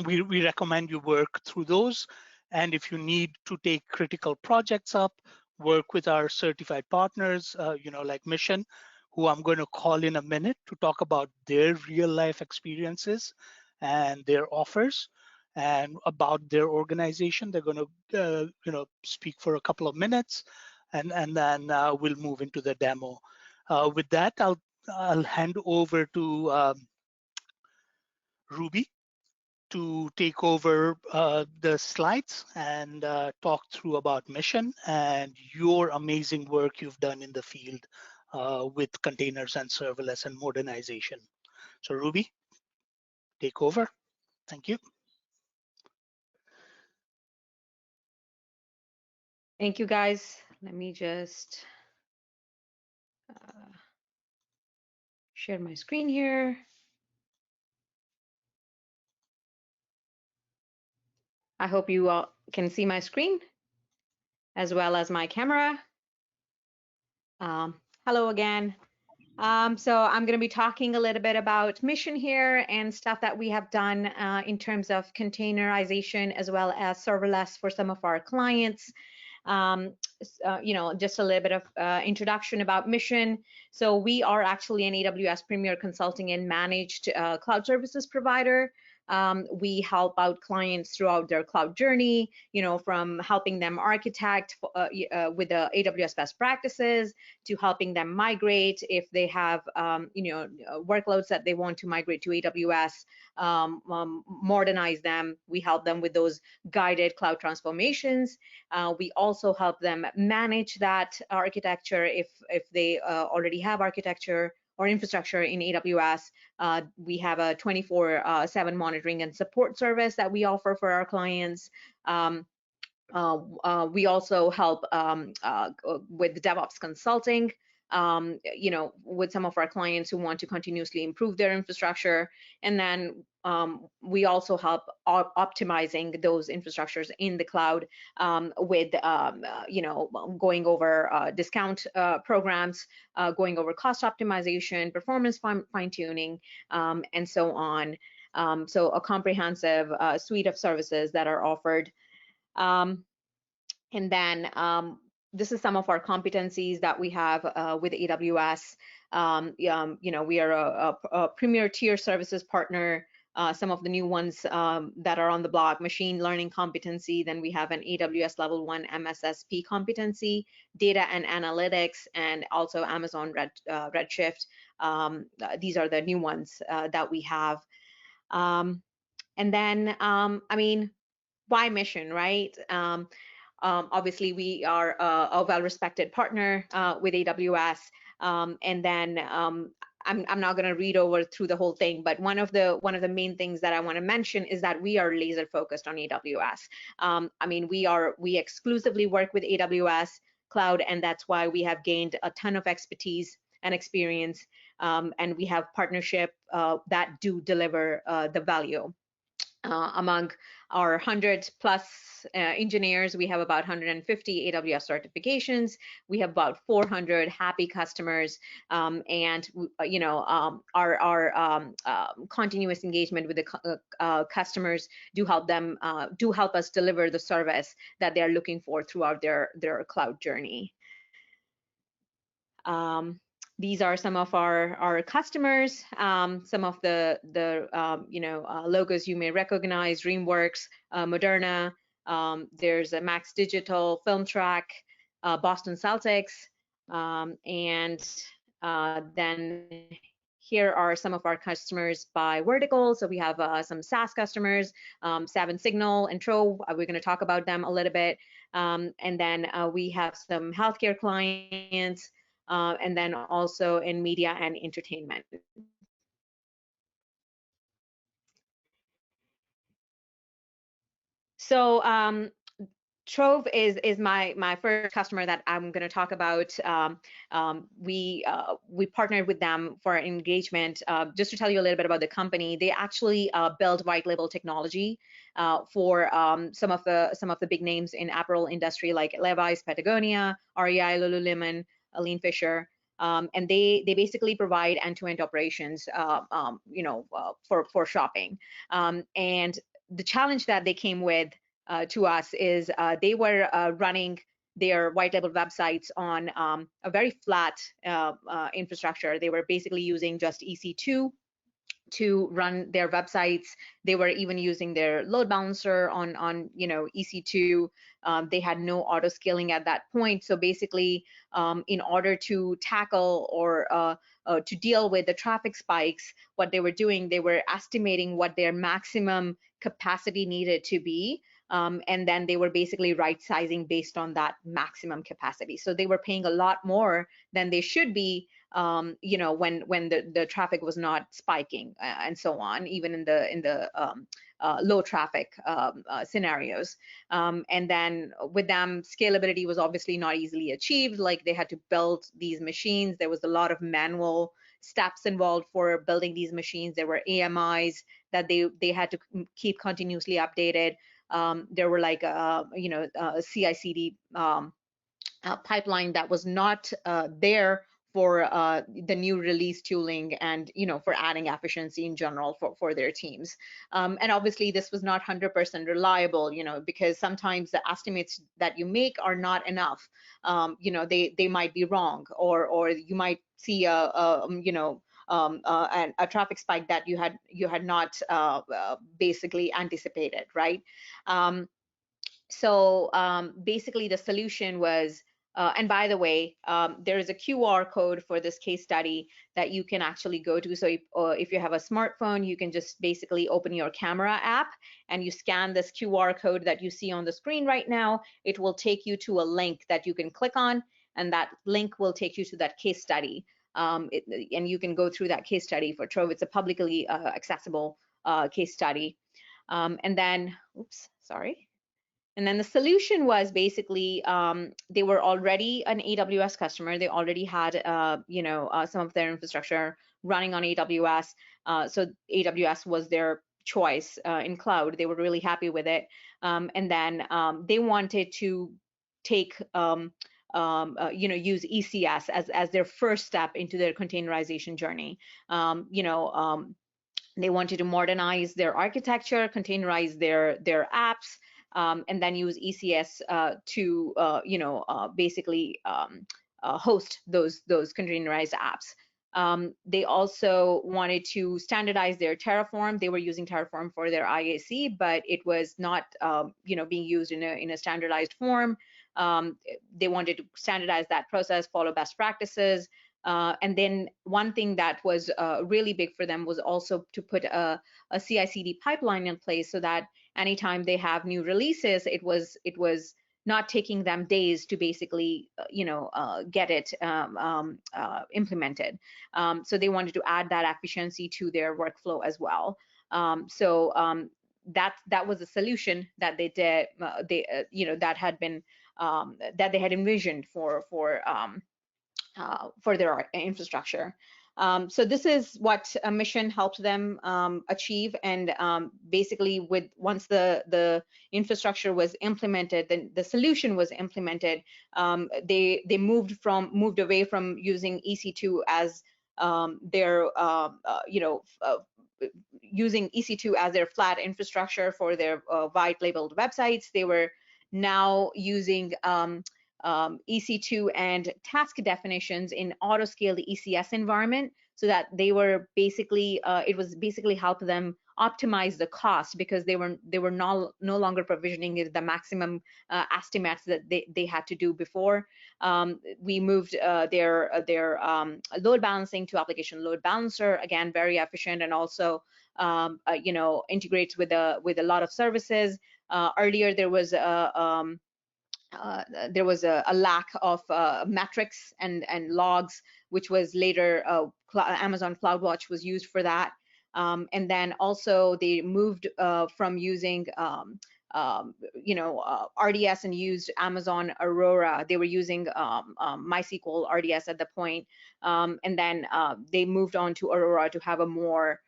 we recommend you work through those. And if you need to take critical projects up, work with our certified partners, like Mission, who I'm going to call in a minute to talk about their real life experiences and their offers and about their organization. They're going to, speak for a couple of minutes, and then we'll move into the demo. With that, I'll hand over to Ruby to take over the slides and talk through about Mission and your amazing work you've done in the field with containers and serverless and modernization. So Ruby, take over. Thank you. Thank you, guys. Let me just share my screen here. I hope you all can see my screen as well as my camera. Hello again. So I'm going to be talking a little bit about Mission here and stuff that we have done in terms of containerization as well as serverless for some of our clients. Just a little bit of introduction about Mission. So we are actually an AWS Premier Consulting and Managed Cloud Services provider. We help out clients throughout their cloud journey, from helping them architect with the AWS best practices to helping them migrate if they have, workloads that they want to migrate to AWS, modernize them. We help them with those guided cloud transformations. We also help them manage that architecture if they already have architecture or infrastructure in AWS. We have a 24/7 monitoring and support service that we offer for our clients. We also help with DevOps consulting, with some of our clients who want to continuously improve their infrastructure. And then we also help optimizing those infrastructures in the cloud with, going over discount programs, going over cost optimization, performance fine-tuning, and so on. So a comprehensive suite of services that are offered. And then this is some of our competencies that we have with AWS. We are a premier tier services partner. Some of the new ones that are on the block: machine learning competency. Then we have an AWS level 1 MSSP competency, data and analytics, and also Amazon Redshift. These are the new ones that we have. And then, why Mission, right? Obviously, we are a well-respected partner with AWS. And then I'm not going to read over through the whole thing, but one of the main things that I want to mention is that we are laser focused on AWS. We exclusively work with AWS Cloud, and that's why we have gained a ton of expertise and experience, and we have partnership that do deliver the value. Among our 100 plus engineers, we have about 150 AWS certifications. We have about 400 happy customers, and our continuous engagement with the customers do help us deliver the service that they are looking for throughout their cloud journey. These are some of our customers, some of the logos you may recognize: DreamWorks, Moderna, there's a Max Digital, FilmTrack, Boston Celtics, and then here are some of our customers by vertical. So we have some SaaS customers, Seven Signal and Trove. We're going to talk about them a little bit. And then we have some healthcare clients, and then also in media and entertainment. So Trove is my first customer that I'm going to talk about. We partnered with them for engagement. Just to tell you a little bit about the company, they actually build white label technology for some of the big names in apparel industry like Levi's, Patagonia, REI, Lululemon, Aline Fisher. And they basically provide end-to-end operations, for shopping. And the challenge that they came with to us is they were running their white label websites on a very flat infrastructure. They were basically using just EC2 to run their websites. They were even using their load balancer on EC2. They had no auto scaling at that point. So basically, in order to tackle or to deal with the traffic spikes, what they were doing, they were estimating what their maximum capacity needed to be. And then they were basically right sizing based on that maximum capacity. So they were paying a lot more than they should be, when the traffic was not spiking and so on, even in the low traffic scenarios. And then with them, scalability was obviously not easily achieved. Like, they had to build these machines. There was a lot of manual steps involved for building these machines. There were AMIs that they had to keep continuously updated. There were like a CI/CD pipeline that was not there for the new release tooling and for adding efficiency in general for their teams. And obviously this was not 100% reliable, because sometimes the estimates that you make are not enough. They might be wrong, or you might see a traffic spike that you had not basically anticipated, right? So basically the solution was, and by the way, there is a QR code for this case study that you can actually go to. So if you have a smartphone, you can just basically open your camera app and you scan this QR code that you see on the screen right now. It will take you to a link that you can click on, and that link will take you to that case study. And you can go through that case study for Trove. It's a publicly accessible case study. And then, oops, sorry. And then the solution was basically they were already an AWS customer. They already had some of their infrastructure running on AWS. So AWS was their choice in cloud. They were really happy with it. And then they wanted to take use ECS as their first step into their containerization journey. They wanted to modernize their architecture, containerize their apps, and then use ECS to basically host those containerized apps. They also wanted to standardize their Terraform. They were using Terraform for their IAC, but it was not being used in a standardized form. They wanted to standardize that process, follow best practices. And then one thing that was really big for them was also to put a CI/CD pipeline in place, so that anytime they have new releases, it was not taking them days to basically get it implemented. So they wanted to add that efficiency to their workflow as well. That was a solution that they did. That had been that they had envisioned for their infrastructure. So this is what a mission helped them achieve, and basically, once the infrastructure was implemented, the solution was implemented, they moved away from using EC2 as their using EC2 as their flat infrastructure for their white labeled websites. They were now using EC2 and task definitions in auto-scaled ECS environment, so that they were basically it was basically help them optimize the cost, because they were no longer provisioning the maximum estimates that they had to do before. We moved their load balancing to application load balancer, again very efficient, and also integrates with a lot of services. Earlier there was a lack of metrics and logs, which was later Amazon CloudWatch was used for that. And then also they moved from using RDS and used Amazon Aurora. They were using MySQL RDS at the point, and then they moved on to Aurora to have a more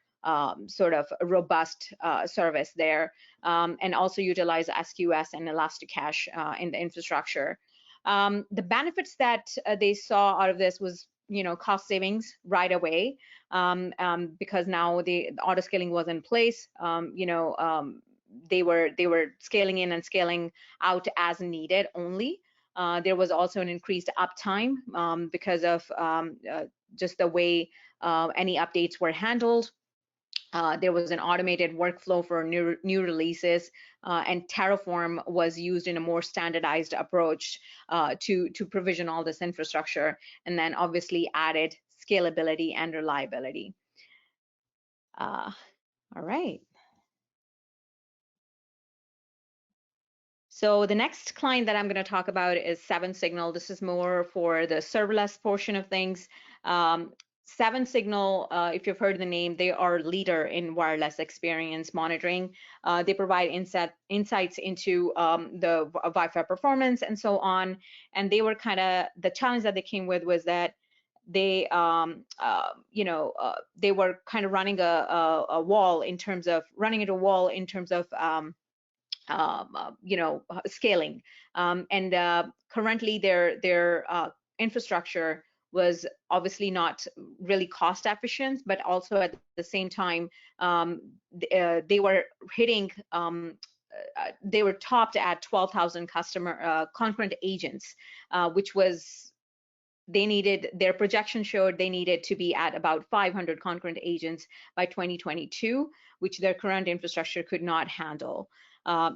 sort of robust service there, and also utilize SQS and Elasticache in the infrastructure. The benefits that they saw out of this was, cost savings right away, because now the auto scaling was in place. They were scaling in and scaling out as needed only. There was also an increased uptime because of just the way any updates were handled. There was an automated workflow for new releases, and Terraform was used in a more standardized approach to provision all this infrastructure, and then obviously added scalability and reliability. All right. So the next client that I'm going to talk about is 7Signal. This is more for the serverless portion of things. 7Signal, if you've heard the name, they are leader in wireless experience monitoring. They provide insights into the Wi-Fi performance and so on. And they were the challenge that they came with was that they, they were running a wall in terms of scaling. And currently their infrastructure was obviously not really cost efficient, but also at the same time, they were hitting, they were topped at 12,000 concurrent agents, which was, their projection showed they needed to be at about 500 concurrent agents by 2022, which their current infrastructure could not handle.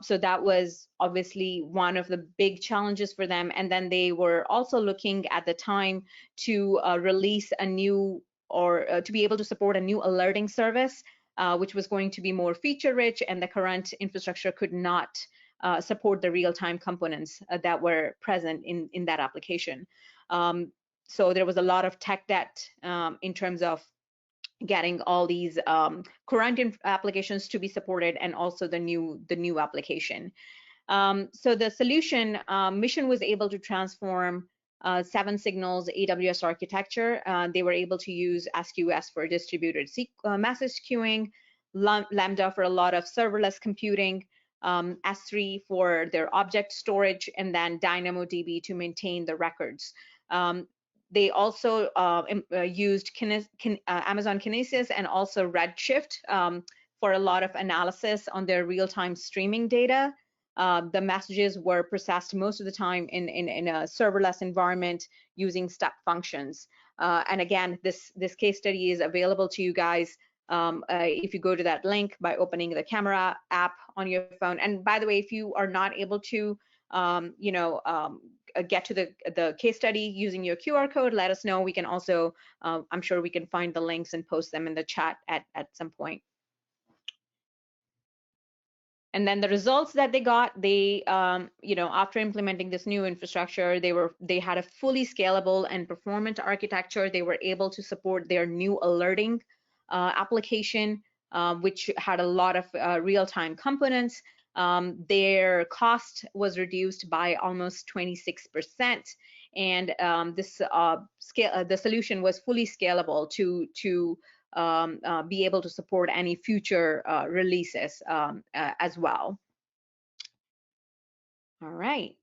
So that was obviously one of the big challenges for them. And then they were also looking at the time to release a new, or to be able to support a new alerting service, which was going to be more feature rich, and the current infrastructure could not support the real-time components that were present in that application. So there was a lot of tech debt in terms of getting all these current applications to be supported, and also the new application. So the solution mission was able to transform 7Signal's AWS architecture. They were able to use SQS for distributed message queuing, Lambda for a lot of serverless computing, S3 for their object storage, and then DynamoDB to maintain the records. They also used Amazon Kinesis and also Redshift for a lot of analysis on their real-time streaming data. The messages were processed most of the time in a serverless environment using step functions. And again, this case study is available to you guys if you go to that link by opening the camera app on your phone. And by the way, if you are not able to get to the case study using your QR code, let us know. We can also, I'm sure we can find the links and post them in the chat at some point. And then the results that they got, they, after implementing this new infrastructure, they had a fully scalable and performant architecture. They were able to support their new alerting application, which had a lot of real-time components. Their cost was reduced by almost 26%, and the solution was fully scalable to be able to support any future releases as well. All right.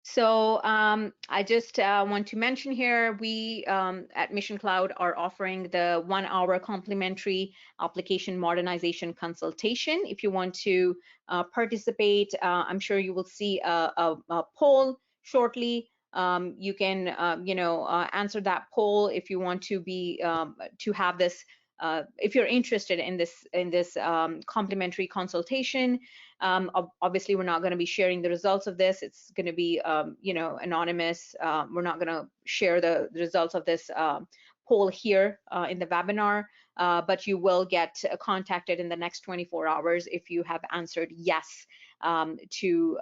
So I just want to mention here, we at Mission Cloud are offering the 1-hour complimentary application modernization consultation. If you want to participate, I'm sure you will see a poll shortly. You can, answer that poll if you want to be to have this. If you're interested in this complimentary consultation. Obviously, we're not going to be sharing the results of this. It's going to be, anonymous. We're not going to share the results of this poll here in the webinar, but you will get contacted in the next 24 hours if you have answered yes to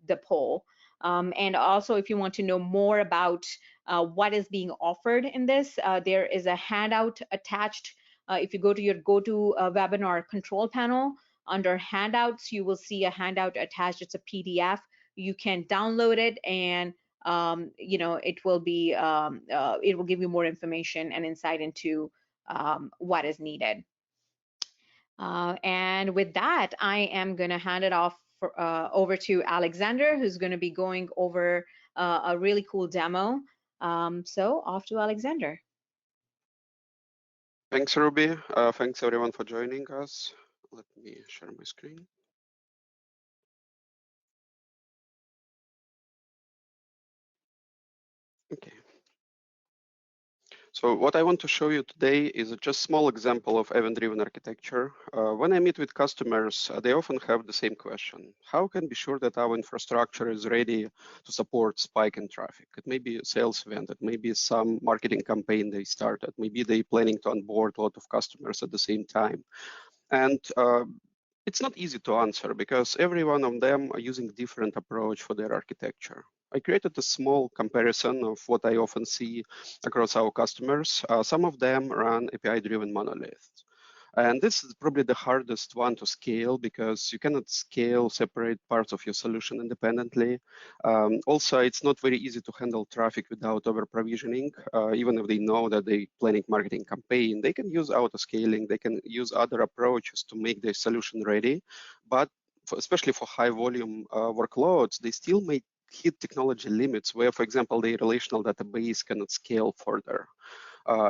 the poll. And also, if you want to know more about what is being offered in this, there is a handout attached. If you go to your GoToWebinar control panel, under handouts, you will see a handout attached. It's a PDF. You can download it, and it will be it will give you more information and insight into what is needed. And with that, I am going to hand it off over to Alexander, who's going to be going over a really cool demo. So off to Alexander. Thanks, Ruby. Thanks everyone for joining us. Let me share my screen. Okay. So what I want to show you today is just a small example of event-driven architecture. When I meet with customers, they often have the same question. How can be sure that our infrastructure is ready to support spike in traffic? It may be a sales event, it may be some marketing campaign they started, maybe they planning to onboard a lot of customers at the same time. And it's not easy to answer because every one of them are using different approach for their architecture. I created a small comparison of what I often see across our customers. Some of them run API-driven monoliths. And this is probably the hardest one to scale because you cannot scale separate parts of your solution independently. Also, it's not very easy to handle traffic without over-provisioning. Even if they know that they're planning marketing campaign, they can use auto-scaling, they can use other approaches to make their solution ready. But especially for high volume workloads, they still may hit technology limits where, for example, the relational database cannot scale further.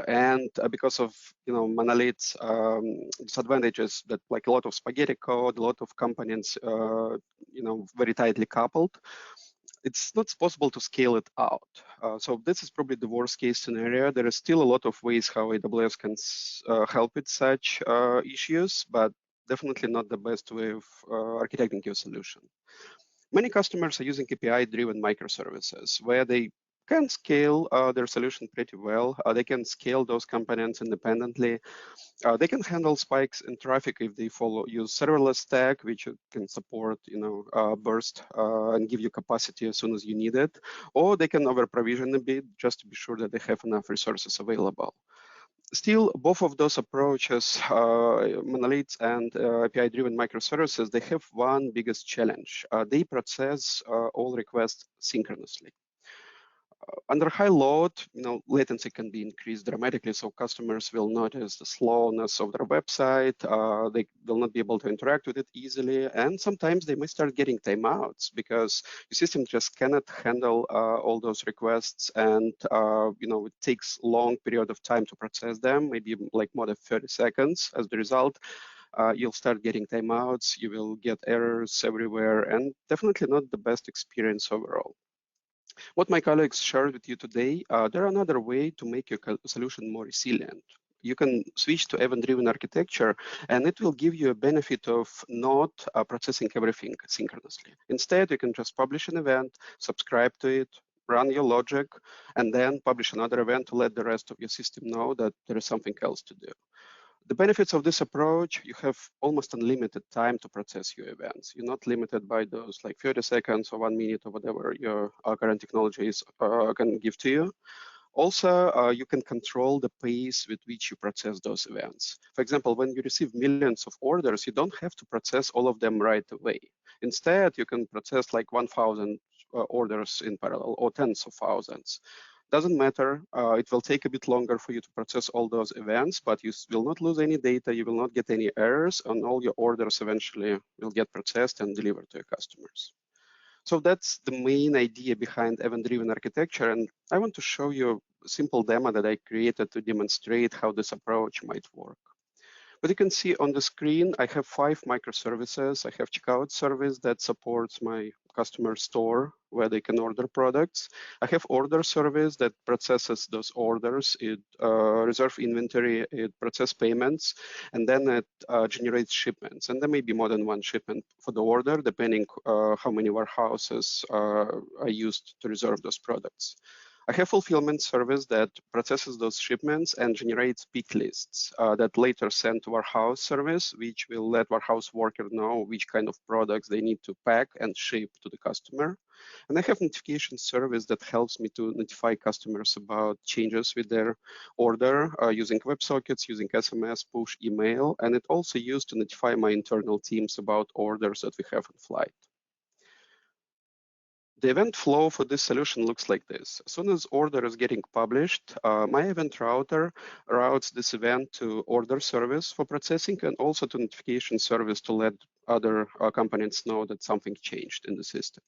And because of monoliths disadvantages that like a lot of spaghetti code, a lot of components very tightly coupled, it's not possible to scale it out. So this is probably the worst case scenario. There is still a lot of ways how AWS can help with such issues, but definitely not the best way of architecting your solution. Many customers are using API-driven microservices where they can scale their solution pretty well. They can scale those components independently. They can handle spikes in traffic if they use serverless stack, which can support burst and give you capacity as soon as you need it. Or they can over-provision a bit just to be sure that they have enough resources available. Still, both of those approaches, monoliths and API-driven microservices, they have one biggest challenge. They process all requests synchronously. Under high load, latency can be increased dramatically, so customers will notice the slowness of their website. They will not be able to interact with it easily, and sometimes they may start getting timeouts because your system just cannot handle all those requests, and it takes long period of time to process them, maybe like more than 30 seconds. As the result, you'll start getting timeouts, you will get errors everywhere, and definitely not the best experience overall. What my colleagues shared with you today, there are another way to make your solution more resilient. You can switch to event-driven architecture, and it will give you a benefit of not processing everything synchronously. Instead, you can just publish an event, subscribe to it, run your logic, and then publish another event to let the rest of your system know that there is something else to do. The benefits of this approach, you have almost unlimited time to process your events. You're not limited by those like 30 seconds or 1 minute or whatever your current technologies can give to you. Also, you can control the pace with which you process those events. For example, when you receive millions of orders, you don't have to process all of them right away. Instead, you can process like 1,000 orders in parallel, or tens of thousands. Doesn't matter, it will take a bit longer for you to process all those events, but you will not lose any data, you will not get any errors, and all your orders eventually will get processed and delivered to your customers. So that's the main idea behind event-driven architecture, and I want to show you a simple demo that I created to demonstrate how this approach might work. But you can see on the screen, I have 5 microservices. I have checkout service that supports my customer store where they can order products. I have order service that processes those orders. It reserve inventory, it processes payments, and then it generates shipments. And there may be more than one shipment for the order, depending how many warehouses are used to reserve those products. I have fulfillment service that processes those shipments and generates pick lists that later send to warehouse service, which will let warehouse worker know which kind of products they need to pack and ship to the customer. And I have notification service that helps me to notify customers about changes with their order using WebSockets, using SMS, push, email, and it also used to notify my internal teams about orders that we have in flight. The event flow for this solution looks like this. As soon as order is getting published, my event router routes this event to order service for processing and also to notification service to let other components know that something changed in the system.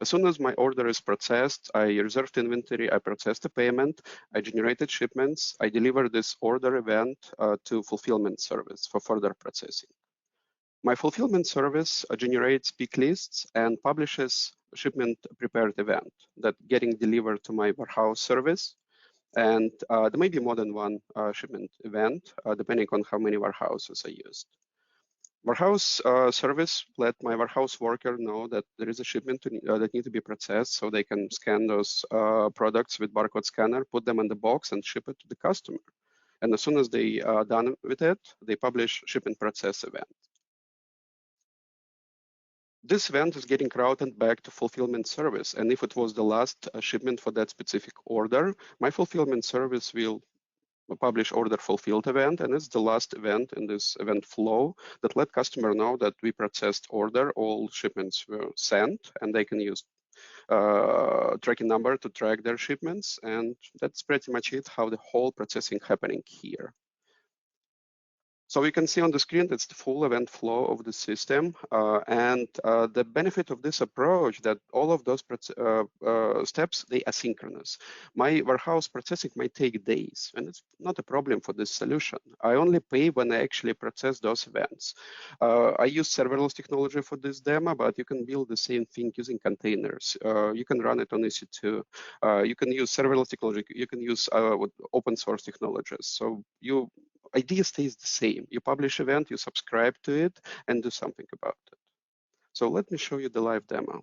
As soon as my order is processed, I reserved inventory, I processed the payment, I generated shipments, I deliver this order event to fulfillment service for further processing. My fulfillment service generates pick lists and publishes shipment prepared event that getting delivered to my warehouse service. And there may be more than one shipment event, depending on how many warehouses are used. Warehouse service let my warehouse worker know that there is a shipment that need to be processed, so they can scan those products with barcode scanner, put them in the box, and ship it to the customer. And as soon as they are done with it, they publish shipment process event. This event is getting routed back to fulfillment service. And if it was the last shipment for that specific order, my fulfillment service will publish order fulfilled event. And it's the last event in this event flow that let customer know that we processed order, all shipments were sent, and they can use tracking number to track their shipments. And that's pretty much it, how the whole processing happening here. So you can see on the screen that's the full event flow of the system. The benefit of this approach that all of those steps, they asynchronous. My warehouse processing might take days, and it's not a problem for this solution. I only pay when I actually process those events. I use serverless technology for this demo, but you can build the same thing using containers. You can run it on EC2. You can use serverless technology. You can use open source technologies. So idea stays the same. You publish event, you subscribe to it, and do something about it. So let me show you the live demo.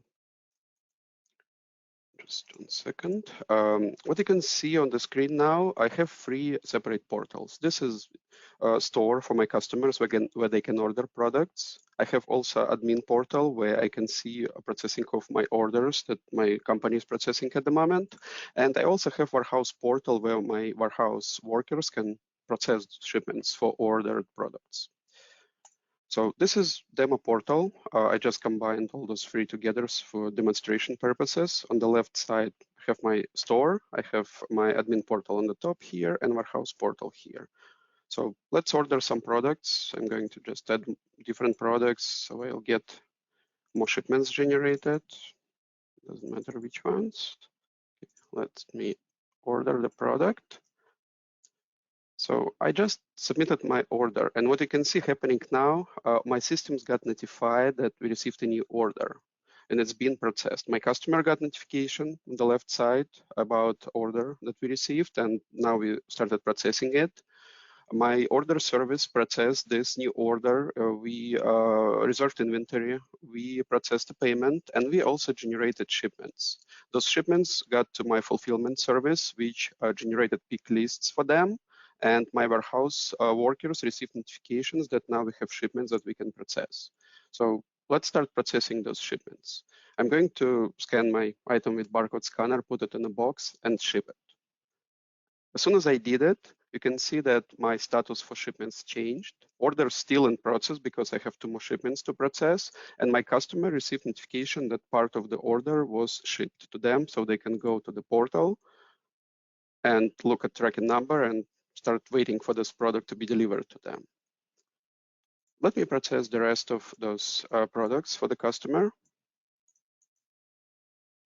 Just 1 second. What you can see on the screen now, I have 3 separate portals. This is a store for my customers where they can order products. I have also admin portal where I can see a processing of my orders that my company is processing at the moment. And I also have warehouse portal where my warehouse workers can process shipments for ordered products. So this is demo portal. I just combined all those 3 together for demonstration purposes. On the left side, I have my store. I have my admin portal on the top here and warehouse portal here. So let's order some products. I'm going to just add different products so I'll get more shipments generated. Doesn't matter which ones. Let me order the product. So I just submitted my order, and what you can see happening now, my systems got notified that we received a new order, and it's been processed. My customer got notification on the left side about order that we received, and now we started processing it. My order service processed this new order. We reserved inventory, we processed the payment, and we also generated shipments. Those shipments got to my fulfillment service, which generated pick lists for them. And my warehouse workers received notifications that now we have shipments that we can process. So let's start processing those shipments. I'm going to scan my item with barcode scanner, put it in a box, and ship it. As soon as I did it, you can see that my status for shipments changed. Order still in process because I have 2 more shipments to process, and my customer received notification that part of the order was shipped to them, so they can go to the portal and look at tracking number and start waiting for this product to be delivered to them. Let me process the rest of those products for the customer.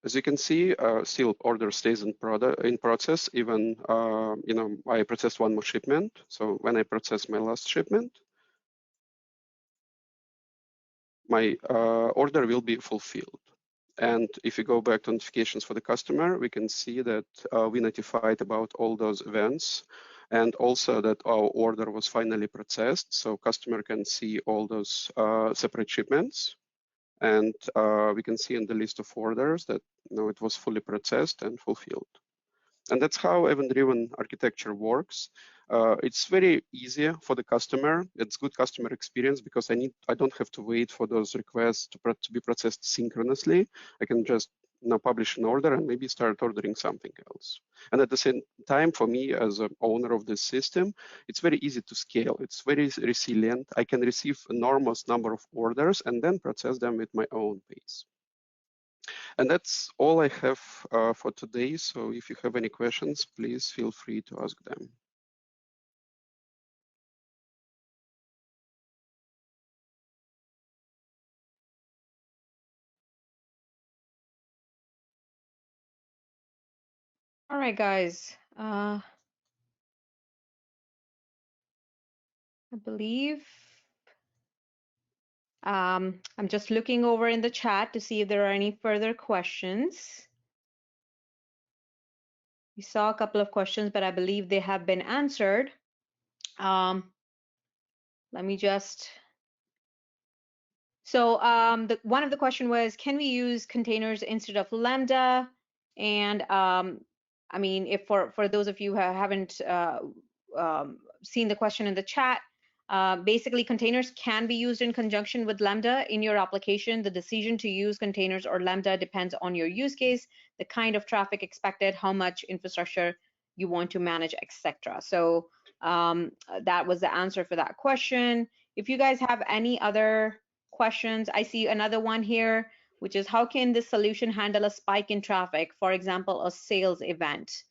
As you can see, still order stays in process, even I processed 1 more shipment. So when I process my last shipment, my order will be fulfilled. And if you go back to notifications for the customer, we can see that we notified about all those events, and also that our order was finally processed. So customer can see all those separate shipments. And we can see in the list of orders that it was fully processed and fulfilled. And that's how event-driven architecture works. It's very easy for the customer. It's good customer experience because I don't have to wait for those requests to be processed synchronously. I can just publish an order and maybe start ordering something else. And at the same time, for me as an owner of this system, it's very easy to scale. It's very resilient. I can receive enormous number of orders and then process them with my own pace. And that's all I have for today. So if you have any questions, please feel free to ask them. All right, guys. I believe I'm just looking over in the chat to see if there are any further questions. We saw a couple of questions, but I believe they have been answered. Let me just. So one of the question was, can we use containers instead of Lambda? And I mean, if for those of you who haven't seen the question in the chat, basically containers can be used in conjunction with Lambda in your application. The decision to use containers or Lambda depends on your use case, the kind of traffic expected, how much infrastructure you want to manage, etc. So that was the answer for that question. If you guys have any other questions, I see another one here, which is how can this solution handle a spike in traffic, for example, a sales event?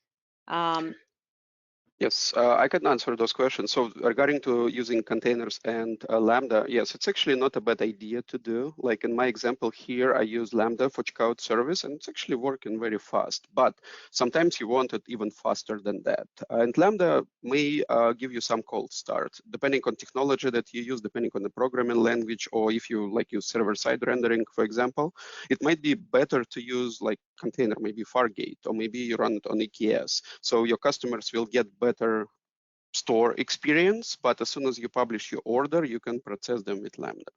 Yes, I can answer those questions. So regarding to using containers and Lambda, yes, it's actually not a bad idea to do. Like in my example here, I use Lambda for checkout service, and it's actually working very fast. But sometimes you want it even faster than that. And Lambda may give you some cold start, depending on technology that you use, depending on the programming language, or if you use server-side rendering, for example, it might be better to use like container, maybe Fargate, or maybe you run it on EKS. So your customers will get better store experience, but as soon as you publish your order, you can process them with Lambda.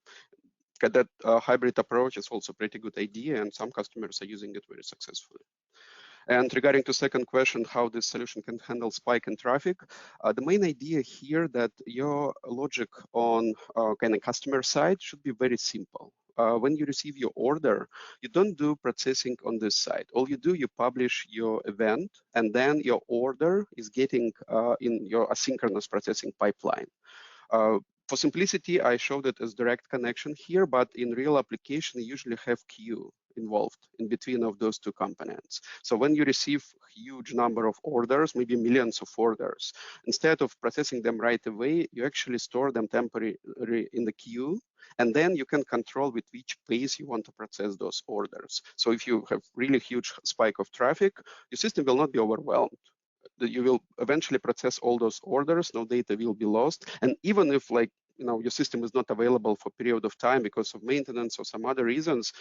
That hybrid approach is also a pretty good idea, and some customers are using it very successfully. And regarding to second question, how this solution can handle spike in traffic, the main idea here that your logic on kind of customer side should be very simple. When you receive your order, you don't do processing on this side. All you do, you publish your event, and then your order is getting in your asynchronous processing pipeline. For simplicity, I showed it as direct connection here, but in real application, you usually have queue involved in between of those two components. So when you receive huge number of orders, maybe millions of orders, instead of processing them right away, you actually store them temporarily in the queue, and then you can control with which pace you want to process those orders. So if you have really huge spike of traffic, your system will not be overwhelmed. You will eventually process all those orders, no data will be lost. And even if your system is not available for a period of time because of maintenance or some other reasons,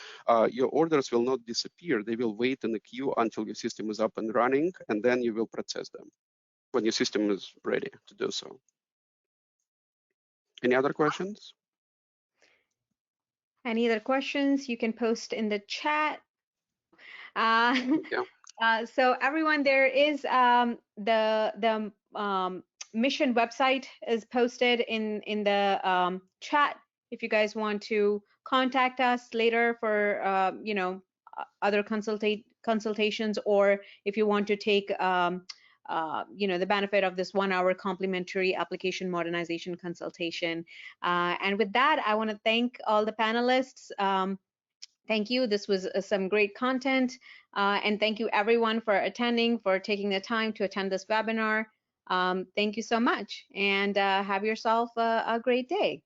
your orders will not disappear. They will wait in the queue until your system is up and running, and then you will process them when your system is ready to do so. Any other questions? Any other questions you can post in the chat. So everyone, there is the mission website is posted in the chat. If you guys want to contact us later for other consultations, or if you want to take the benefit of this 1-hour complimentary application modernization consultation. And with that, I want to thank all the panelists. Thank you. This was some great content. And thank you everyone for attending, for taking the time to attend this webinar. Thank you so much, and have yourself a great day.